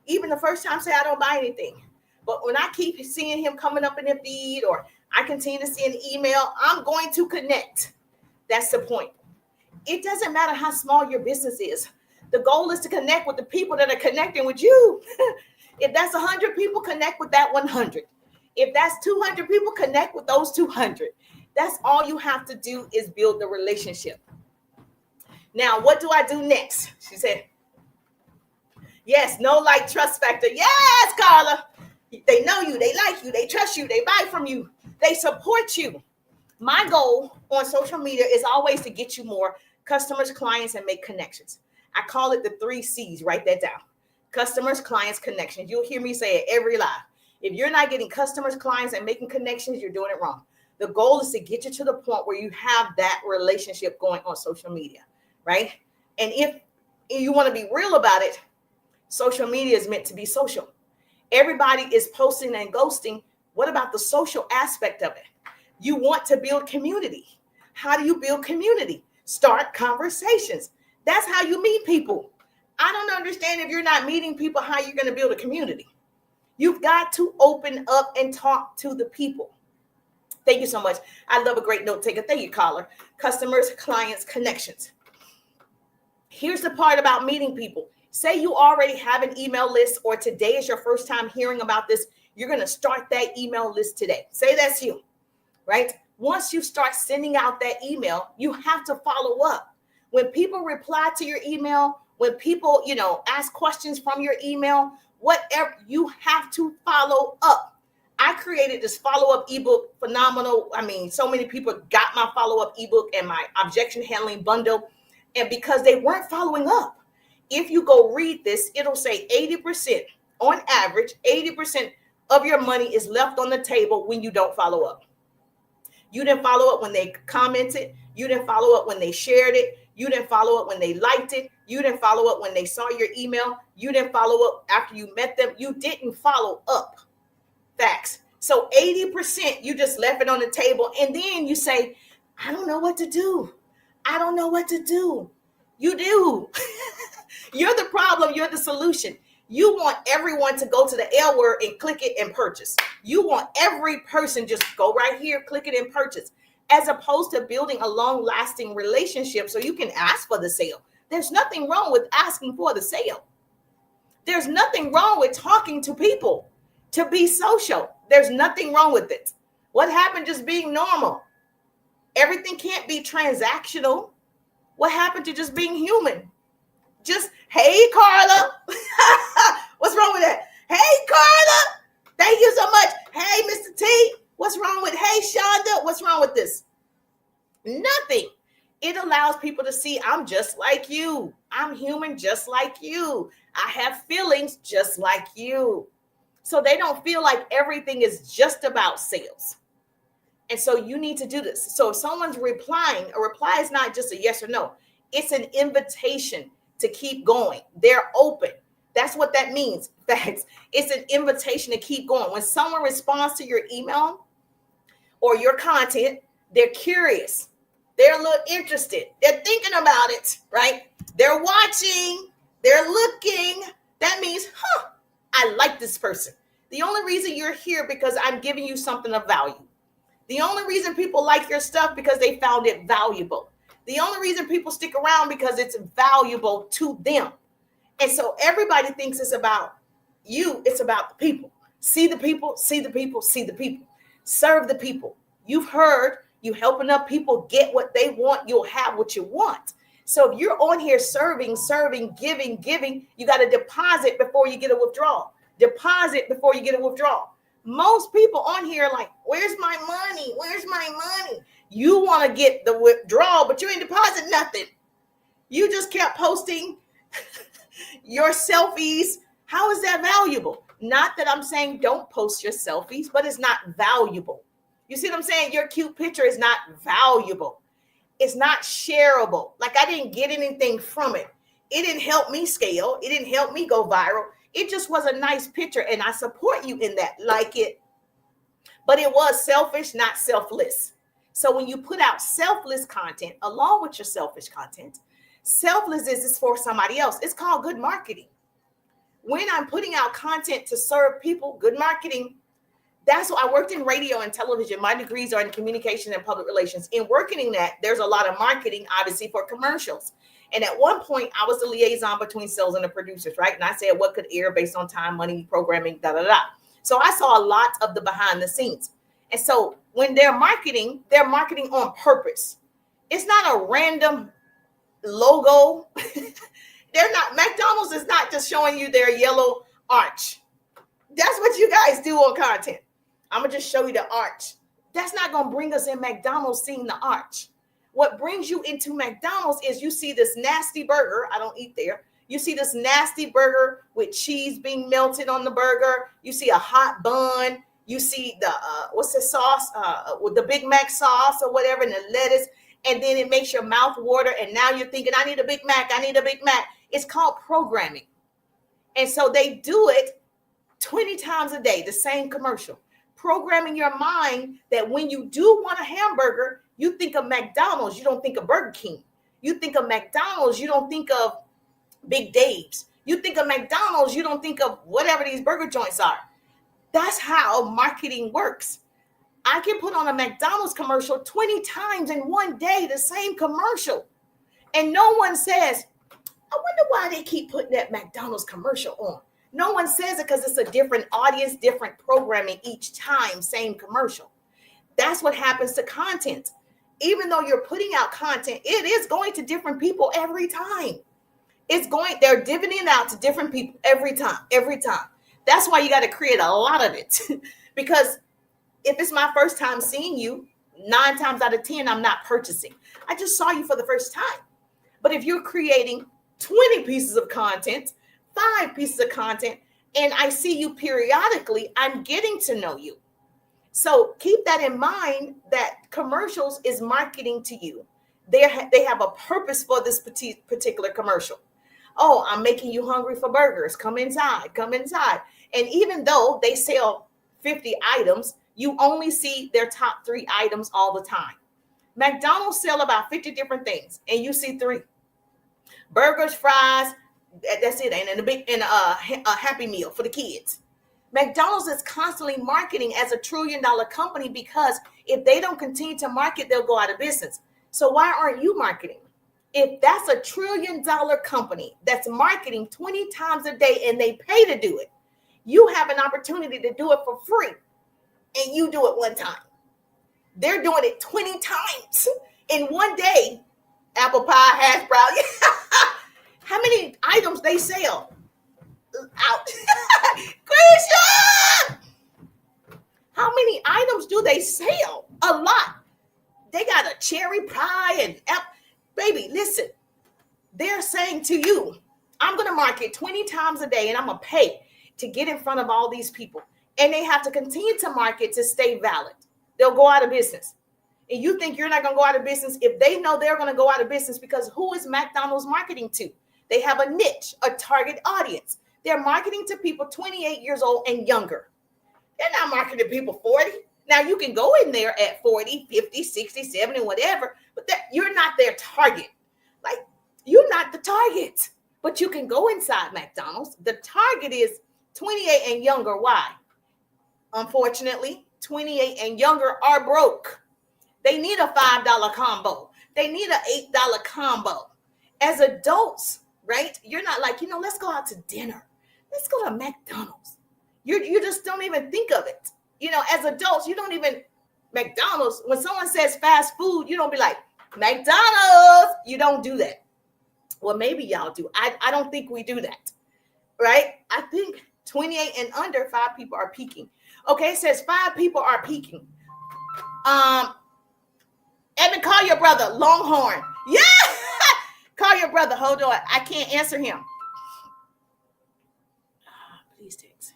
even the first time, say I don't buy anything. But when I keep seeing him coming up in the feed, or I continue to see an email, I'm going to connect. That's the point. It doesn't matter how small your business is. The goal is to connect with the people that are connecting with you. If that's 100 people, connect with that 100. If that's 200 people, connect with those 200. That's all you have to do, is build the relationship. Now, what do I do next? She said, yes, no like trust factor. Yes, Carla. They know you, they like you, they trust you, they buy from you, they support you. My goal on social media is always to get you more customers, clients, and make connections. I call it the 3 C's. Write that down. Customers, clients, connections. You'll hear me say it every live. If you're not getting customers, clients, and making connections, you're doing it wrong. The goal is to get you to the point where you have that relationship going on social media, right? And if you want to be real about it, social media is meant to be social. Everybody is posting and ghosting. What about the social aspect of it? You want to build community. How do you build community? Start conversations. That's how you meet people. I don't understand, if you're not meeting people, how you're going to build a community. You've got to open up and talk to the people. Thank you so much. I love a great note taker. Thank you, caller. Customers, clients, connections. Here's the part about meeting people. Say you already have an email list, or today is your first time hearing about this. You're going to start that email list today. Say that's you, right? Once you start sending out that email, you have to follow up. When people reply to your email, when people, ask questions from your email, whatever, you have to follow up. I created this follow-up ebook, phenomenal. I mean, so many people got my follow-up ebook and my objection handling bundle, and because they weren't following up. If you go read this, it'll say 80%, on average, 80% of your money is left on the table when you don't follow up. You didn't follow up when they commented. You didn't follow up when they shared it. You didn't follow up when they liked it. You didn't follow up when they saw your email. You didn't follow up after you met them. You didn't follow up. Facts. So 80%, you just left it on the table. And then you say, I don't know what to do. I don't know what to do. You do. You're the problem. You're the solution. You want everyone to go to the L word and click it and purchase. You want every person just go right here, click it and purchase, as opposed to building a long-lasting relationship so you can ask for the sale. There's nothing wrong with asking for the sale. There's nothing wrong with talking to people to be social. There's nothing wrong with it. What happened just being normal? Everything can't be transactional. What happened to just being human? Just, hey, Carla. What's wrong with that? Hey, Carla. Thank you so much. Hey, Mr. T. What's wrong with, hey, Shonda? What's wrong with this? Nothing. It allows people to see I'm just like you. I'm human just like you. I have feelings just like you. So they don't feel like everything is just about sales. And so you need to do this. So if someone's replying, a reply is not just a yes or no. It's an invitation to keep going. They're open. That's what that means. Facts. It's an invitation to keep going. When someone responds to your email or your content, they're curious. They're a little interested. They're thinking about it, right? They're watching. They're looking. That means, I like this person. The only reason you're here because I'm giving you something of value. The only reason people like your stuff because they found it valuable. The only reason people stick around because it's valuable to them. And so everybody thinks it's about you. It's about the people. See the people, see the people, see the people. Serve the people. You've heard, you helping up people get what they want, you'll have what you want. So if you're on here serving, giving, you got to deposit before you get a withdrawal. Deposit before you get a withdrawal. Most people on here are like, where's my money? Where's my money? You want to get the withdrawal, but you ain't deposit nothing. You just kept posting your selfies. How is that valuable? Not that I'm saying don't post your selfies, but it's not valuable. You see what I'm saying? Your cute picture is not valuable. It's not shareable. Like I didn't get anything from it. It didn't help me scale. It didn't help me go viral. It just was a nice picture, and I support you in that. Like it. But it was selfish, not selfless. So when you put out selfless content along with your selfish content, Selflessness is for somebody else. It's called good marketing. When I'm putting out content to serve people, good marketing. That's why I worked in radio and television. My degrees are in communication and public relations. In working in that, there's a lot of marketing, obviously, for commercials. And at one point, I was the liaison between sales and the producers, right? And I said what could air based on time, money, programming, da, da, da. So I saw a lot of the behind the scenes. And so when they're marketing on purpose. It's not a random logo. They're not, McDonald's is not just showing you their yellow arch. That's what you guys do on content. I'm going to just show you the arch. That's not going to bring us in McDonald's seeing the arch. What brings you into McDonald's is you see this nasty burger. I don't eat there. You see this nasty burger with cheese being melted on the burger. You see a hot bun. You see the, what's the sauce? With the Big Mac sauce or whatever, and the lettuce. And then it makes your mouth water. And now you're thinking, I need a Big Mac. I need a Big Mac. It's called programming. And so they do it 20 times a day, the same commercial. Programming your mind that when you do want a hamburger, you think of McDonald's. You don't think of Burger King. You think of McDonald's. You don't think of Big Dave's. You think of McDonald's. You don't think of whatever these burger joints are. That's how marketing works. I can put on a McDonald's commercial 20 times in one day, the same commercial. And no one says, I wonder why they keep putting that McDonald's commercial on. No one says it because it's a different audience, different programming each time, same commercial. That's what happens to content. Even though you're putting out content, it is going to different people every time. They're divvying out to different people every time. That's why you got to create a lot of it. Because if it's my first time seeing you, 9 times out of 10, I'm not purchasing. I just saw you for the first time. But if you're creating 20 pieces of content, 5 pieces of content, and I see you periodically, I'm getting to know you. So keep that in mind, that commercials is marketing to you. They have a purpose for this particular commercial. Oh, I'm making you hungry for burgers. Come inside. And even though they sell 50 items, you only see their top 3 items all the time. McDonald's sell about 50 different things, and you see 3. Burgers, fries, that's it. And a Happy Meal for the kids. McDonald's is constantly marketing as a $1 trillion company, because if they don't continue to market, they'll go out of business. So why aren't you marketing? If that's a $1 trillion company that's marketing 20 times a day and they pay to do it, you have an opportunity to do it for free, and you do it one time. They're doing it 20 times in one day. Apple pie, hash brown. How many items they sell? Out. Christian! How many items do they sell? A lot. They got a cherry pie and baby, listen. They're saying to you, I'm going to market 20 times a day and I'm going to pay to get in front of all these people. And they have to continue to market to stay valid. They'll go out of business. And you think you're not going to go out of business if they know they're going to go out of business, because who is McDonald's marketing to? They have a niche, a target audience. They're marketing to people 28 years old and younger. They're not marketing to people 40. Now, you can go in there at 40, 50, 60, 70, whatever, but you're not their target. Like, you're not the target. But you can go inside McDonald's. The target is 28 and younger. Why? Unfortunately, 28 and younger are broke. They need a $5 combo. They need an $8 combo. As adults, right? You're not like, let's go out to dinner. Let's go to McDonald's. You just don't even think of it. As adults, you don't even, McDonald's, when someone says fast food, you don't be like, McDonald's. You don't do that. Well, maybe y'all do. I don't think we do that, right? I think 28 and under, 5 people are peaking. Okay, it says 5 people are peaking. Evan, call your brother, Longhorn. Yeah! Call your brother. Hold on. I can't answer him. Please text.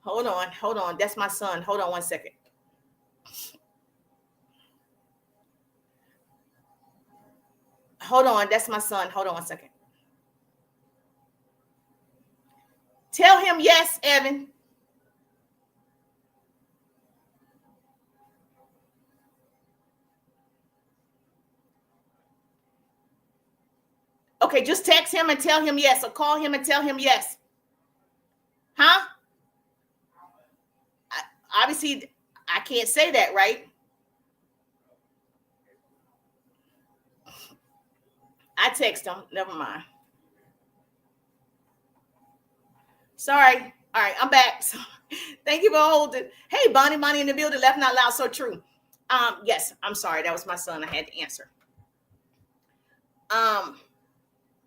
Hold on. That's my son. Hold on one second. Hold on. That's my son. Hold on one second. Tell him yes, Evan. Okay, just text him and tell him yes, or call him and tell him yes. Huh? Obviously, I can't say that, right? I text him. Never mind. Sorry. All right, I'm back. So, thank you for holding. Hey, Bonnie in the building. Left not loud. So true. Yes, I'm sorry. That was my son. I had to answer.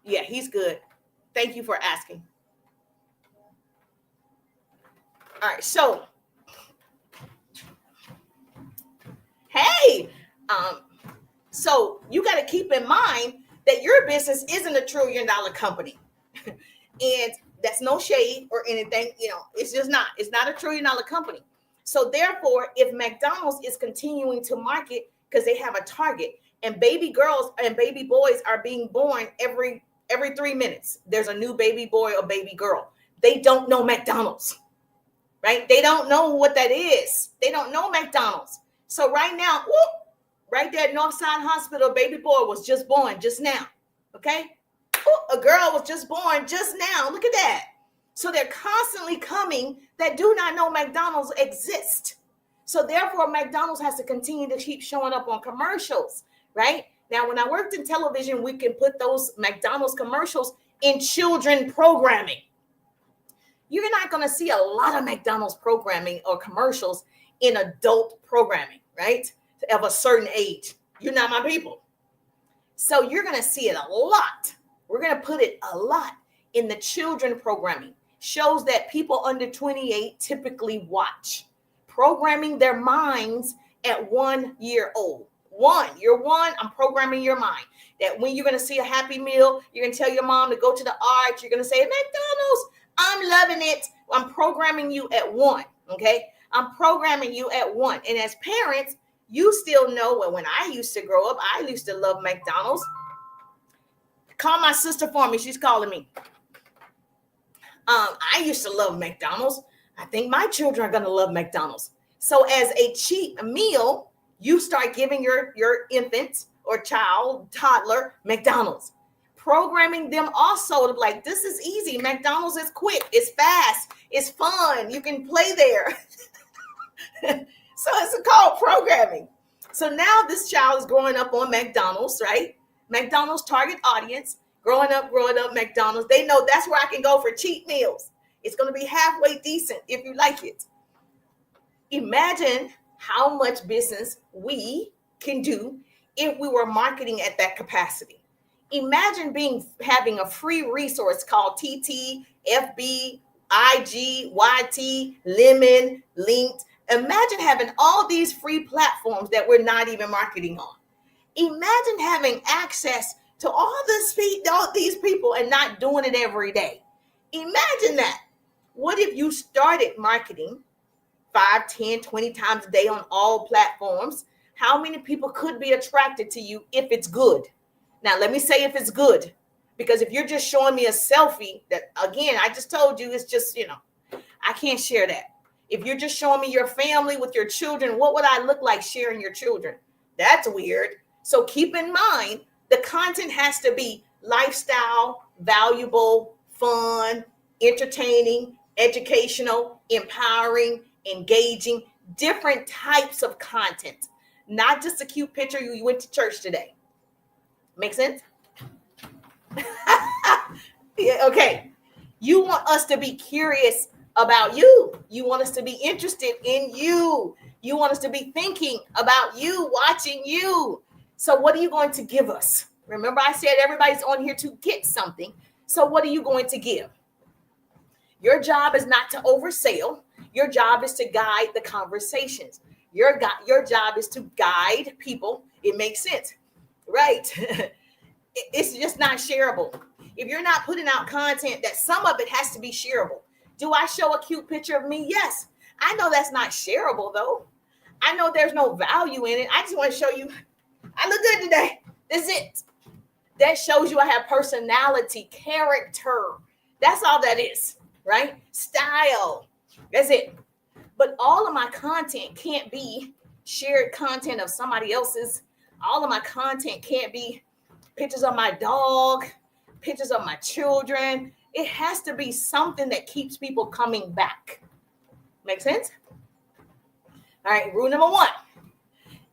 Yeah, he's good. Thank you for asking. All right, so hey, so you got to keep in mind that your business isn't $1 trillion company, and that's no shade or anything. You know, it's just not. It's not $1 trillion company. So therefore, if McDonald's is continuing to market because they have a target, and baby girls and baby boys are being born every 3 minutes, there's a new baby boy or baby girl. They don't know McDonald's, right? They don't know what that is. They don't know McDonald's. So right now, whoop, right there at Northside Hospital, a baby boy was just born just now. Okay, a girl was just born just now. Look at that. So they're constantly coming that do not know McDonald's exist. So therefore, McDonald's has to continue to keep showing up on commercials, right? Now, when I worked in television, we can put those McDonald's commercials in children programming. You're not going to see a lot of McDonald's programming or commercials in adult programming, right? Of a certain age. You're not my people. So you're going to see it a lot. We're going to put it a lot in the children programming. Shows that people under 28 typically watch. Programming their minds at 1 year old. You're one, I'm programming your mind. That when you're going to see a Happy Meal, you're going to tell your mom to go to the arch. You're going to say, McDonald's, I'm loving it. I'm programming you at 1, okay? I'm programming you at 1. And as parents, you still know when I used to grow up, I used to love McDonald's. Call my sister for me. She's calling me. I used to love McDonald's. I think my children are going to love McDonald's. So as a cheap meal, you start giving your infant or child, toddler, McDonald's. Programming them also to like, this is easy. McDonald's is quick. It's fast. It's fun. You can play there. So it's called programming. So now this child is growing up on McDonald's, right? McDonald's target audience, growing up, McDonald's. They know that's where I can go for cheap meals. It's going to be halfway decent if you like it. Imagine how much business we can do if we were marketing at that capacity. Imagine having a free resource called TT, FB, IG, YT, Lemon, Linked. Imagine having all these free platforms that we're not even marketing on. Imagine having access to all these people and not doing it every day. Imagine that. What if you started marketing 5, 10, 20 times a day on all platforms? How many people could be attracted to you if it's good? Now, let me say if it's good, because if you're just showing me a selfie that, again, I just told you, it's just, I can't share that. If you're just showing me your family with your children, what would I look like sharing your children? That's weird. So keep in mind, the content has to be lifestyle, valuable, fun, entertaining, educational, empowering, engaging, different types of content, not just a cute picture you went to church today. Make sense? Yeah, okay. You want us to be curious about you. You want us to be interested in you. You want us to be thinking about you, watching you. So what are you going to give us? Remember, I said everybody's on here to get something. So what are you going to give? Your job is not to oversell. Your job is to guide the conversations. Your job is to guide people. It makes sense, right? It's just not shareable. If you're not putting out content, that some of it has to be shareable. Do I show a cute picture of me? Yes. I know that's not shareable, though. I know there's no value in it. I just want to show you I look good today. That's it. That shows you I have personality, character. That's all that is, right? Style. That's it. But all of my content can't be shared content of somebody else's. All of my content can't be pictures of my dog, pictures of my children. It has to be something that keeps people coming back. Make sense? All right, rule number 1.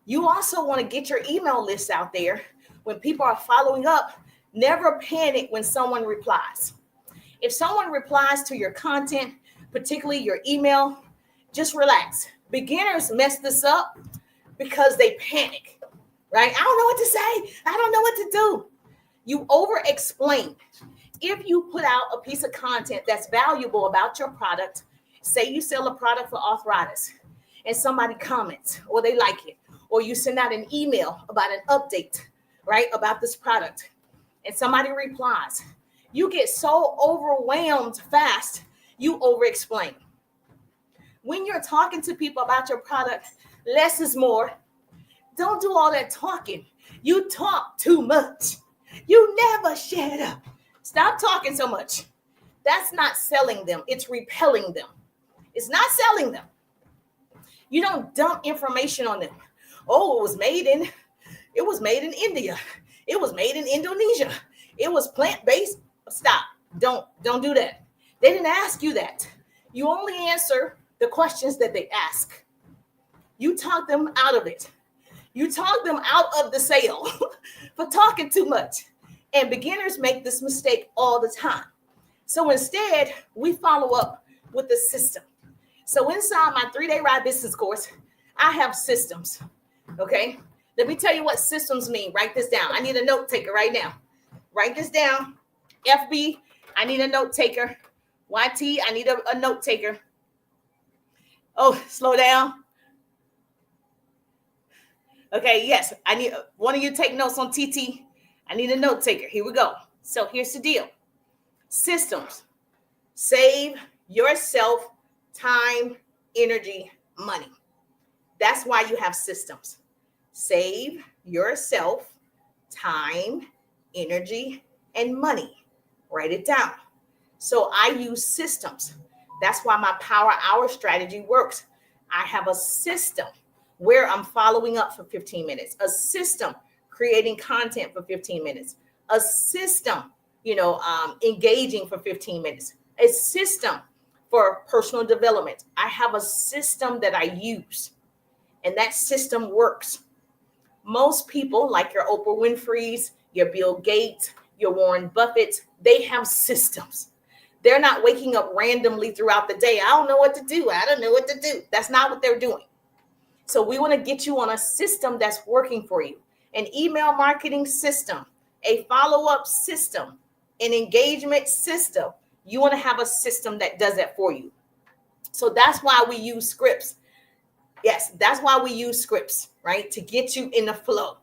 You also want to get your email list out there. When people are following up, never panic when someone replies. If someone replies to your content, particularly your email, just relax. Beginners mess this up because they panic, right? I don't know what to say. I don't know what to do. You over-explain. If you put out a piece of content that's valuable about your product, say you sell a product for arthritis, and somebody comments or they like it, or you send out an email about an update, right, about this product, and somebody replies, you get so overwhelmed fast, you over-explain. When you're talking to people about your product, less is more. Don't do all that talking. You talk too much. You never shut up. Stop talking so much. That's not selling them. It's repelling them. It's not selling them. You don't dump information on them. Oh, it was made in India. It was made in Indonesia. It was plant-based. Stop. Don't do that. They didn't ask you that. You only answer the questions that they ask. You talk them out of it. You talk them out of the sale for talking too much. And beginners make this mistake all the time. So instead, we follow up with the system. So inside my 3-day ride business course, I have systems. Okay. Let me tell you what systems mean. Write this down. I need a note taker right now. Write this down. FB, I need a note taker. YT, I need a note taker. Oh, slow down. Okay, yes, I need one of you take notes on TT. I need a note taker. Here we go. So here's the deal. Systems. Save yourself time, energy, money. That's why you have systems. Save yourself time, energy, and money. Write it down. So I use systems. That's why my power hour strategy works. I have a system where I'm following up for 15 minutes, a system creating content for 15 minutes, a system, engaging for 15 minutes, a system for personal development. I have a system that I use, and that system works. Most people, like your Oprah Winfrey's, your Bill Gates, your Warren Buffett, they have systems. They're not waking up randomly throughout the day. I don't know what to do. I don't know what to do. That's not what they're doing. So we want to get you on a system that's working for you. An email marketing system, a follow-up system, an engagement system. You want to have a system that does that for you. So that's why we use scripts. Yes, that's why we use scripts, right? To get you in the flow.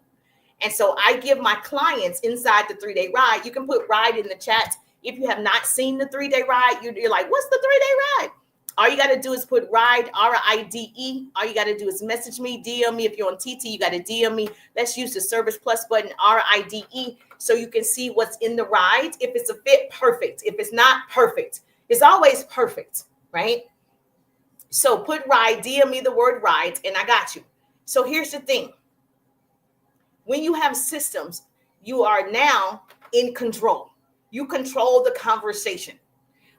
And so I give my clients inside the 3-day ride. You can put ride in the chat. If you have not seen the 3-day ride, you're like, what's the 3-day ride? All you got to do is put ride, RIDE. All you got to do is message me, DM me. If you're on TT, you got to DM me. Let's use the Service Plus button, RIDE, so you can see what's in the ride. If it's a fit, perfect. If it's not, perfect. It's always perfect, right? So put ride, DM me the word ride, and I got you. So here's the thing. When you have systems, you are now in control. You control the conversation.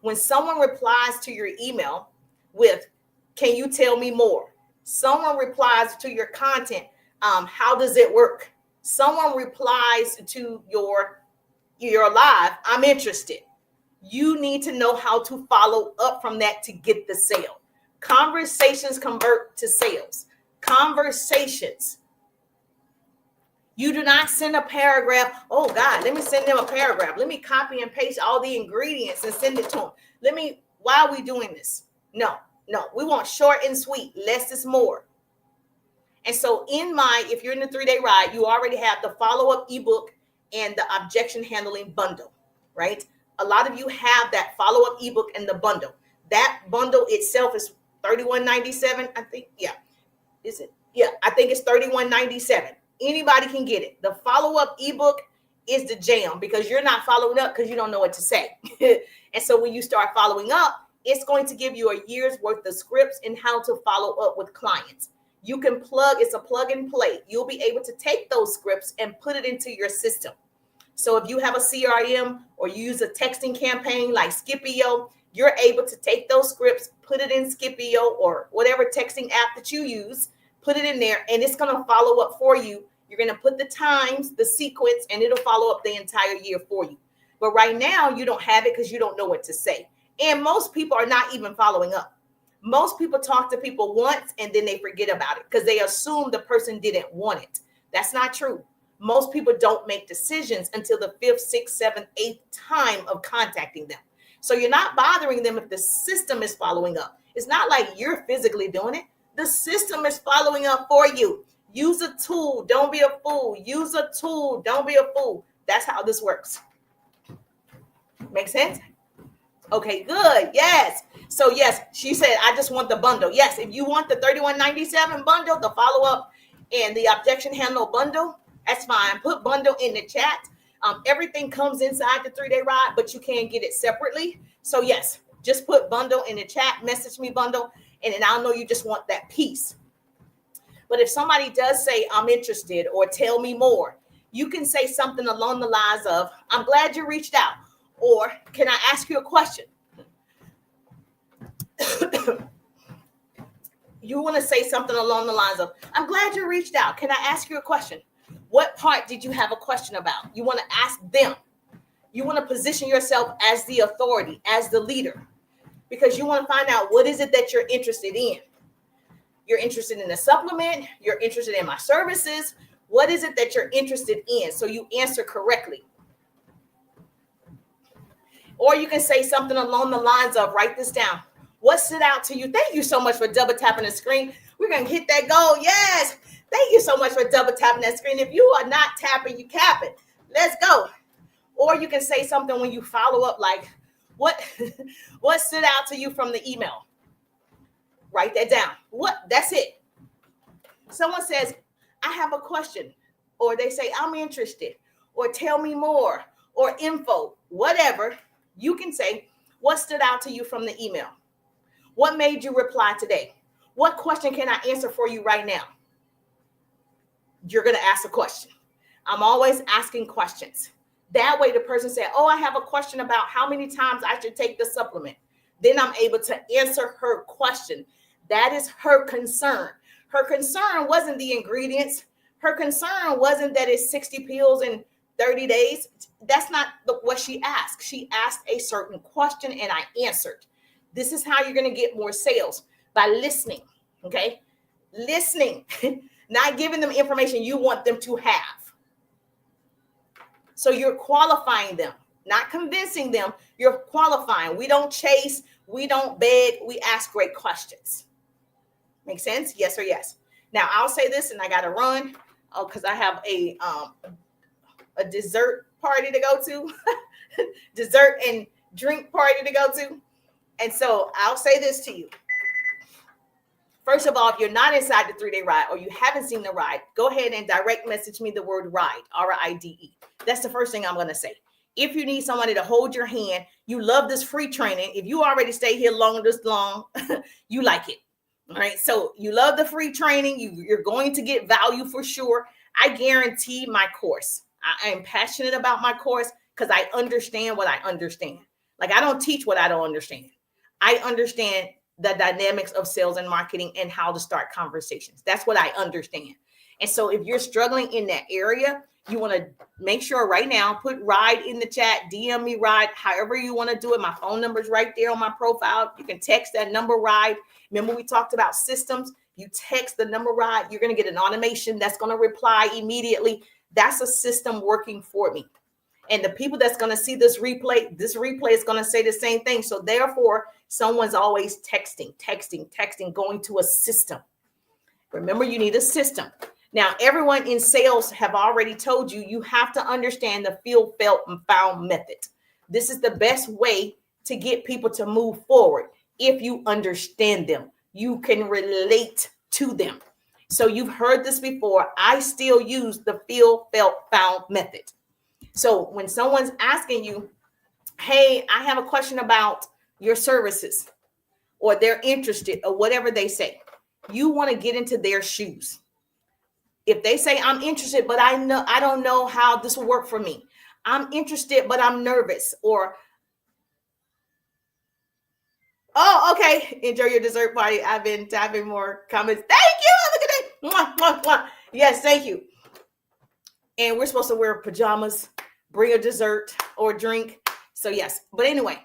When someone replies to your email with, can you tell me more? Someone replies to your content, how does it work? Someone replies to your live, I'm interested. You need to know how to follow up from that to get the sale. Conversations convert to sales. Conversations. You do not send a paragraph. Oh God, let me send them a paragraph. Let me copy and paste all the ingredients and send it to them. Why are we doing this? No, we want short and sweet. Less is more. And so if you're in the 3-day ride, you already have the follow-up ebook and the objection handling bundle, right? A lot of you have that follow-up ebook and the bundle. That bundle itself is $31.97, I think. Yeah. Is it? Yeah, I think it's $31.97. Anybody can get it. The follow-up ebook is the jam because you're not following up because you don't know what to say. And so when you start following up, it's going to give you a year's worth of scripts and how to follow up with clients. You can it's a plug and play. You'll be able to take those scripts and put it into your system. So if you have a CRM or you use a texting campaign like Scipio, you're able to take those scripts, put it in Scipio or whatever texting app that you use, put it in there, and it's going to follow up for you. You're going to put the times, the sequence, and it'll follow up the entire year for you. But right now, you don't have it because you don't know what to say. And most people are not even following up. Most people talk to people once and then they forget about it because they assume the person didn't want it. That's not true. Most people don't make decisions until the 5th, 6th, 7th, 8th time of contacting them. So you're not bothering them if the system is following up. It's not like you're physically doing it. The system is following up for you. Use a tool. Don't be a fool. Use a tool. Don't be a fool. That's how this works. Make sense? Okay, good. Yes. So yes, she said, I just want the bundle. Yes, if you want the $31.97 bundle, the follow-up and the objection handle bundle, that's fine. Put bundle in the chat. Everything comes inside the 3-day ride, but you can get it separately. So yes, just put bundle in the chat, message me bundle, and then I'll know you just want that piece. But if somebody does say, I'm interested or tell me more, you can say something along the lines of, I'm glad you reached out. Or can I ask you a question? You want to say something along the lines of, I'm glad you reached out. Can I ask you a question? What part did you have a question about? You want to ask them. You want to position yourself as the authority, as the leader, because you want to find out what is it that you're interested in. You're interested in a supplement. You're interested in my services. What is it that you're interested in? So you answer correctly. Or you can say something along the lines of, write this down. What stood out to you? Thank you so much for double tapping the screen. We're going to hit that goal. Yes. Thank you so much for double tapping that screen. If you are not tapping, you cap it. Let's go. Or you can say something when you follow up like, what stood out to you from the email? Write that down. That's it. Someone says, I have a question. Or they say, I'm interested. Or tell me more. Or info. Whatever. You can say, what stood out to you from the email? What made you reply today? What question can I answer for you right now? You're going to ask a question. I'm always asking questions. That way the person said, oh, I have a question about how many times I should take the supplement. Then I'm able to answer her question. That is her concern. Her concern wasn't the ingredients. Her concern wasn't that it's 60 pills in 30 days. That's not what she asked. She asked a certain question and I answered. This is how you're going to get more sales, by listening. Okay. Listening, not giving them information you want them to have. So you're qualifying them, not convincing them. You're qualifying. We don't chase. We don't beg. We ask great questions. Make sense? Yes or yes. Now I'll say this and I got to run because I have a dessert party to go to, dessert and drink party to go to. And so I'll say this to you. First of all, if you're not inside the 3-day ride or you haven't seen the ride, go ahead and direct message me the word ride, RIDE. That's the first thing I'm going to say. If you need somebody to hold your hand, you love this free training. If you already stay here this long, you like it. All right. So you love the free training. You're going to get value for sure. I guarantee my course. I am passionate about my course because I understand what I understand. Like I don't teach what I don't understand. I understand the dynamics of sales and marketing and how to start conversations. That's what I understand. And so if you're struggling in that area, you want to make sure right now, put ride in the chat, DM me ride, however you want to do it. My phone number is right there on my profile. You can text that number ride. Remember we talked about systems. You text the number ride, you're going to get an automation that's going to reply immediately. That's a system working for me. And the people that's going to see this replay is going to say the same thing. So therefore, someone's always texting, going to a system. Remember, you need a system. Now, everyone in sales have already told you, you have to understand the feel, felt, and found method. This is the best way to get people to move forward. If you understand them, you can relate to them. So you've heard this before. I still use the feel, felt, found method. So when someone's asking you, hey, I have a question about your services, or they're interested, or whatever they say, you want to get into their shoes. If they say, I'm interested, but I don't know how this will work for me. I'm interested, but I'm nervous. Or, oh, okay. Enjoy your dessert party. I've been tapping more comments. Thank you. Look at that. Mwah, mwah, mwah. Yes, thank you. And we're supposed to wear pajamas, bring a dessert or drink. So yes, but anyway,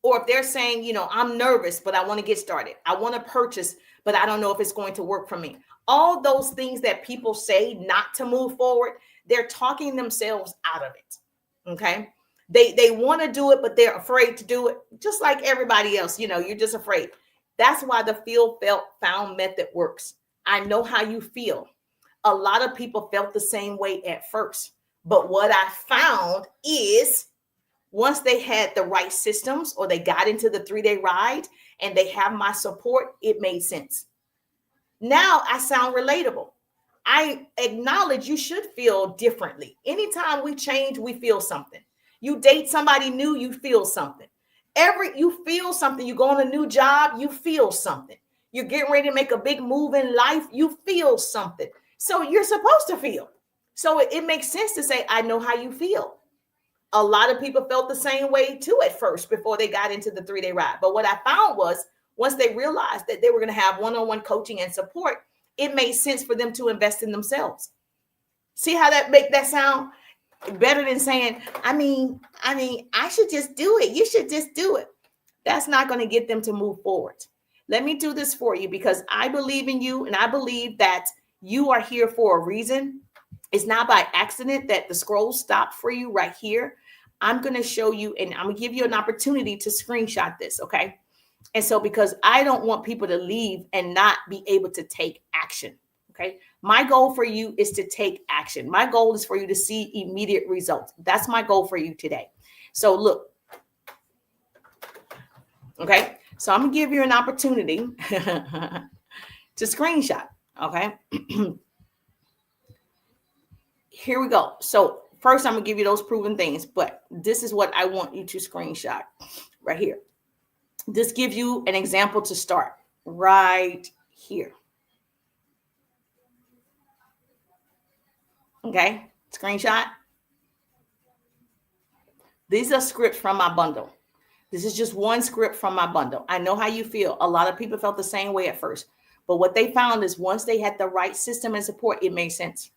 or if they're saying, you know, I'm nervous, but I want to get started. I want to purchase, but I don't know if it's going to work for me. All those things that people say not to move forward, they're talking themselves out of it. Okay. They want to do it, but they're afraid to do it. Just like everybody else, you know, you're just afraid. That's why the feel, felt, found method works. I know how you feel. A lot of people felt the same way at first. But what I found is once they had the right systems or they got into the 3-day ride and they have my support, it made sense. Now I sound relatable. I acknowledge you should feel differently. Anytime we change, we feel something. You date somebody new, you feel something. You feel something. You go on a new job, you feel something. You're getting ready to make a big move in life, you feel something. So you're supposed to feel. So it makes sense to say, I know how you feel. A lot of people felt the same way too at first before they got into the 3-day ride. But what I found was once they realized that they were going to have one-on-one coaching and support, it made sense for them to invest in themselves. See how that make that sound better than saying, I mean, I should just do it. You should just do it. That's not going to get them to move forward. Let me do this for you because I believe in you and I believe that you are here for a reason. It's not by accident that the scroll stopped for you right here. I'm going to show you and I'm going to give you an opportunity to screenshot this, okay? And so because I don't want people to leave and not be able to take action, okay? My goal for you is to take action. My goal is for you to see immediate results. That's my goal for you today. So look, okay? So I'm going to give you an opportunity to screenshot, okay? Here we go. So first, I'm going to give you those proven things, but this is what I want you to screenshot right here. This gives you an example to start right here. Okay, screenshot. These are scripts from my bundle. This is just one script from my bundle. I know how you feel. A lot of people felt the same way at first, but what they found is once they had the right system and support, it made sense.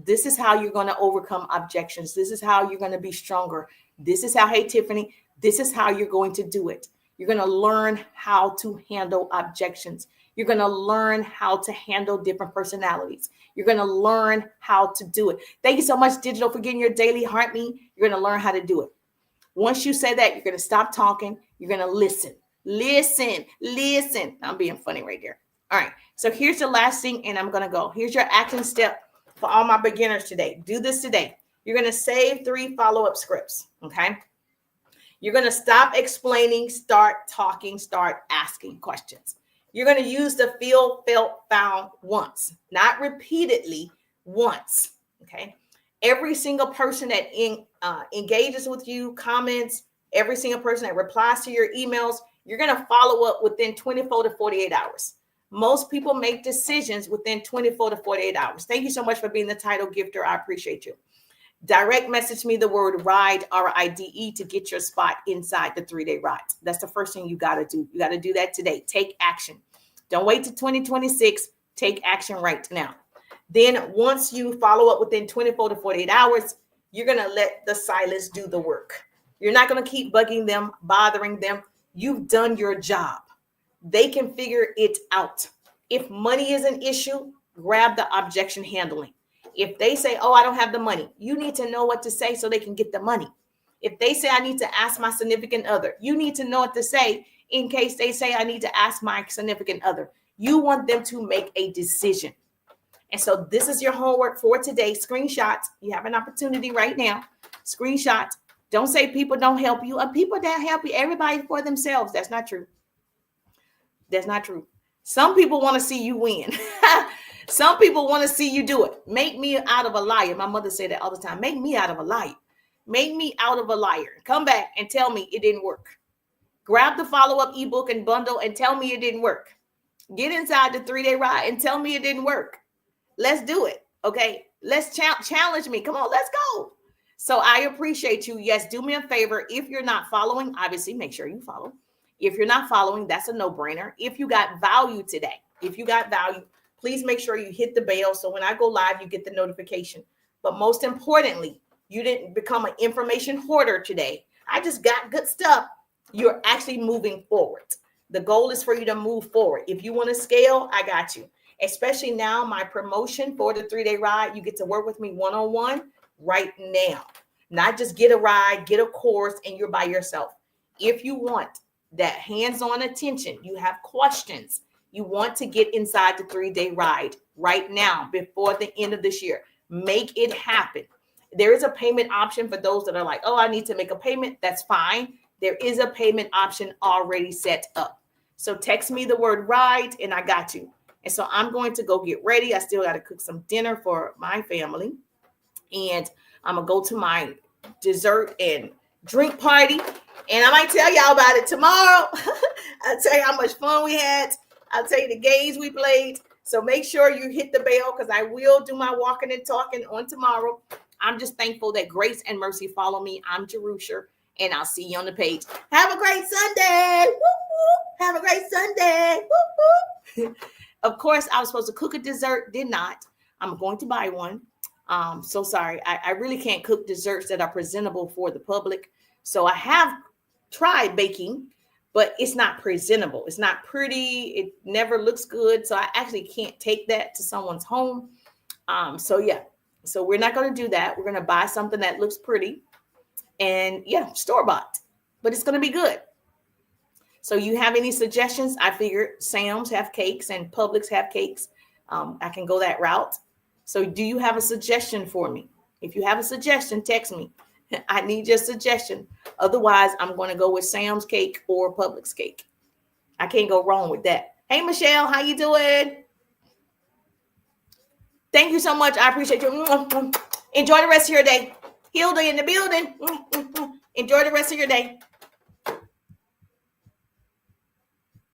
This is how you're going to overcome objections. This is how you're going to be stronger. This is how, hey, Tiffany, this is how you're going to do it. You're going to learn how to handle objections. You're going to learn how to handle different personalities. You're going to learn how to do it. Thank you so much, Digital, for getting your daily heartbeat. You're going to learn how to do it. Once you say that, you're going to stop talking. You're going to listen. Listen. I'm being funny right there. All right. So here's the last thing, and I'm going to go. Here's your action step for all my beginners today. Do this today. You're going to save 3 follow-up scripts. Okay. You're going to stop explaining, start talking, start asking questions. You're going to use the feel, felt, found once, not repeatedly, once. Okay. Every single person that engages with you, comments, every single person that replies to your emails, you're going to follow up within 24 to 48 hours. Most people make decisions within 24 to 48 hours. Thank you so much for being the title gifter. I appreciate you. Direct message me the word RIDE, RIDE, to get your spot inside the 3-day ride. That's the first thing you got to do. You got to do that today. Take action. Don't wait till 2026. Take action right now. Then once you follow up within 24 to 48 hours, you're going to let the silence do the work. You're not going to keep bugging them, bothering them. You've done your job. They can figure it out. If money is an issue, grab the objection handling. If they say, oh, I don't have the money, you need to know what to say so they can get the money. If they say, I need to ask my significant other, you need to know what to say in case they say, I need to ask my significant other. You want them to make a decision. And so this is your homework for today. Screenshots. You have an opportunity right now. Screenshots. Don't say people don't help you. People don't help you. Everybody for themselves. That's not true. That's not true. Some people want to see you win. Some people want to see you do it. Make me out of a liar. My mother said that all the time. Make me out of a liar. Make me out of a liar. Come back and tell me it didn't work. Grab the follow-up ebook and bundle and tell me it didn't work. Get inside the 3-day ride and tell me it didn't work. Let's do it. Okay. Let's challenge me. Come on, let's go. So I appreciate you. Yes, do me a favor. If you're not following, obviously make sure you follow. If you're not following, that's a no-brainer. If you got value today, please make sure you hit the bell. So when I go live, you get the notification. But most importantly, you didn't become an information hoarder today. I just got good stuff. You're actually moving forward. The goal is for you to move forward. If you want to scale, I got you. Especially now, my promotion for the 3-day ride, you get to work with me one-on-one right now. Not just get a ride, get a course, and you're by yourself. If you want that hands-on attention, you have questions, you want to get inside the 3-day ride right now before the end of this year, make it happen. There is a payment option for those that are like, oh, I need to make a payment. That's fine. There is a payment option already set up. So text me the word ride and I got you. And so I'm going to go get ready. I still got to cook some dinner for my family. And I'm going to go to my dessert and drink party. And I might tell y'all about it tomorrow. I'll tell you how much fun we had. I'll tell you the games we played. So make sure you hit the bell because I will do my walking and talking on tomorrow. I'm just thankful that grace and mercy follow me. I'm Jerusha, and I'll see you on the page. Have a great Sunday. Woo-hoo. Have a great Sunday. Woo-hoo. Of course, I was supposed to cook a dessert. Did not. I'm going to buy one. So sorry. I really can't cook desserts that are presentable for the public. So I have tried baking, but it's not presentable. It's not pretty. It never looks good. So I actually can't take that to someone's home. So yeah. So we're not going to do that. We're going to buy something that looks pretty and store-bought, but it's going to be good. So you have any suggestions? I figured Sam's have cakes and Publix have cakes. I can go that route. So do you have a suggestion for me? If you have a suggestion, text me. I need your suggestion. Otherwise, I'm going to go with Sam's cake or Publix cake. I can't go wrong with that. Hey, Michelle, how you doing? Thank you so much. I appreciate you. Enjoy the rest of your day. Hilda in the building. Enjoy the rest of your day.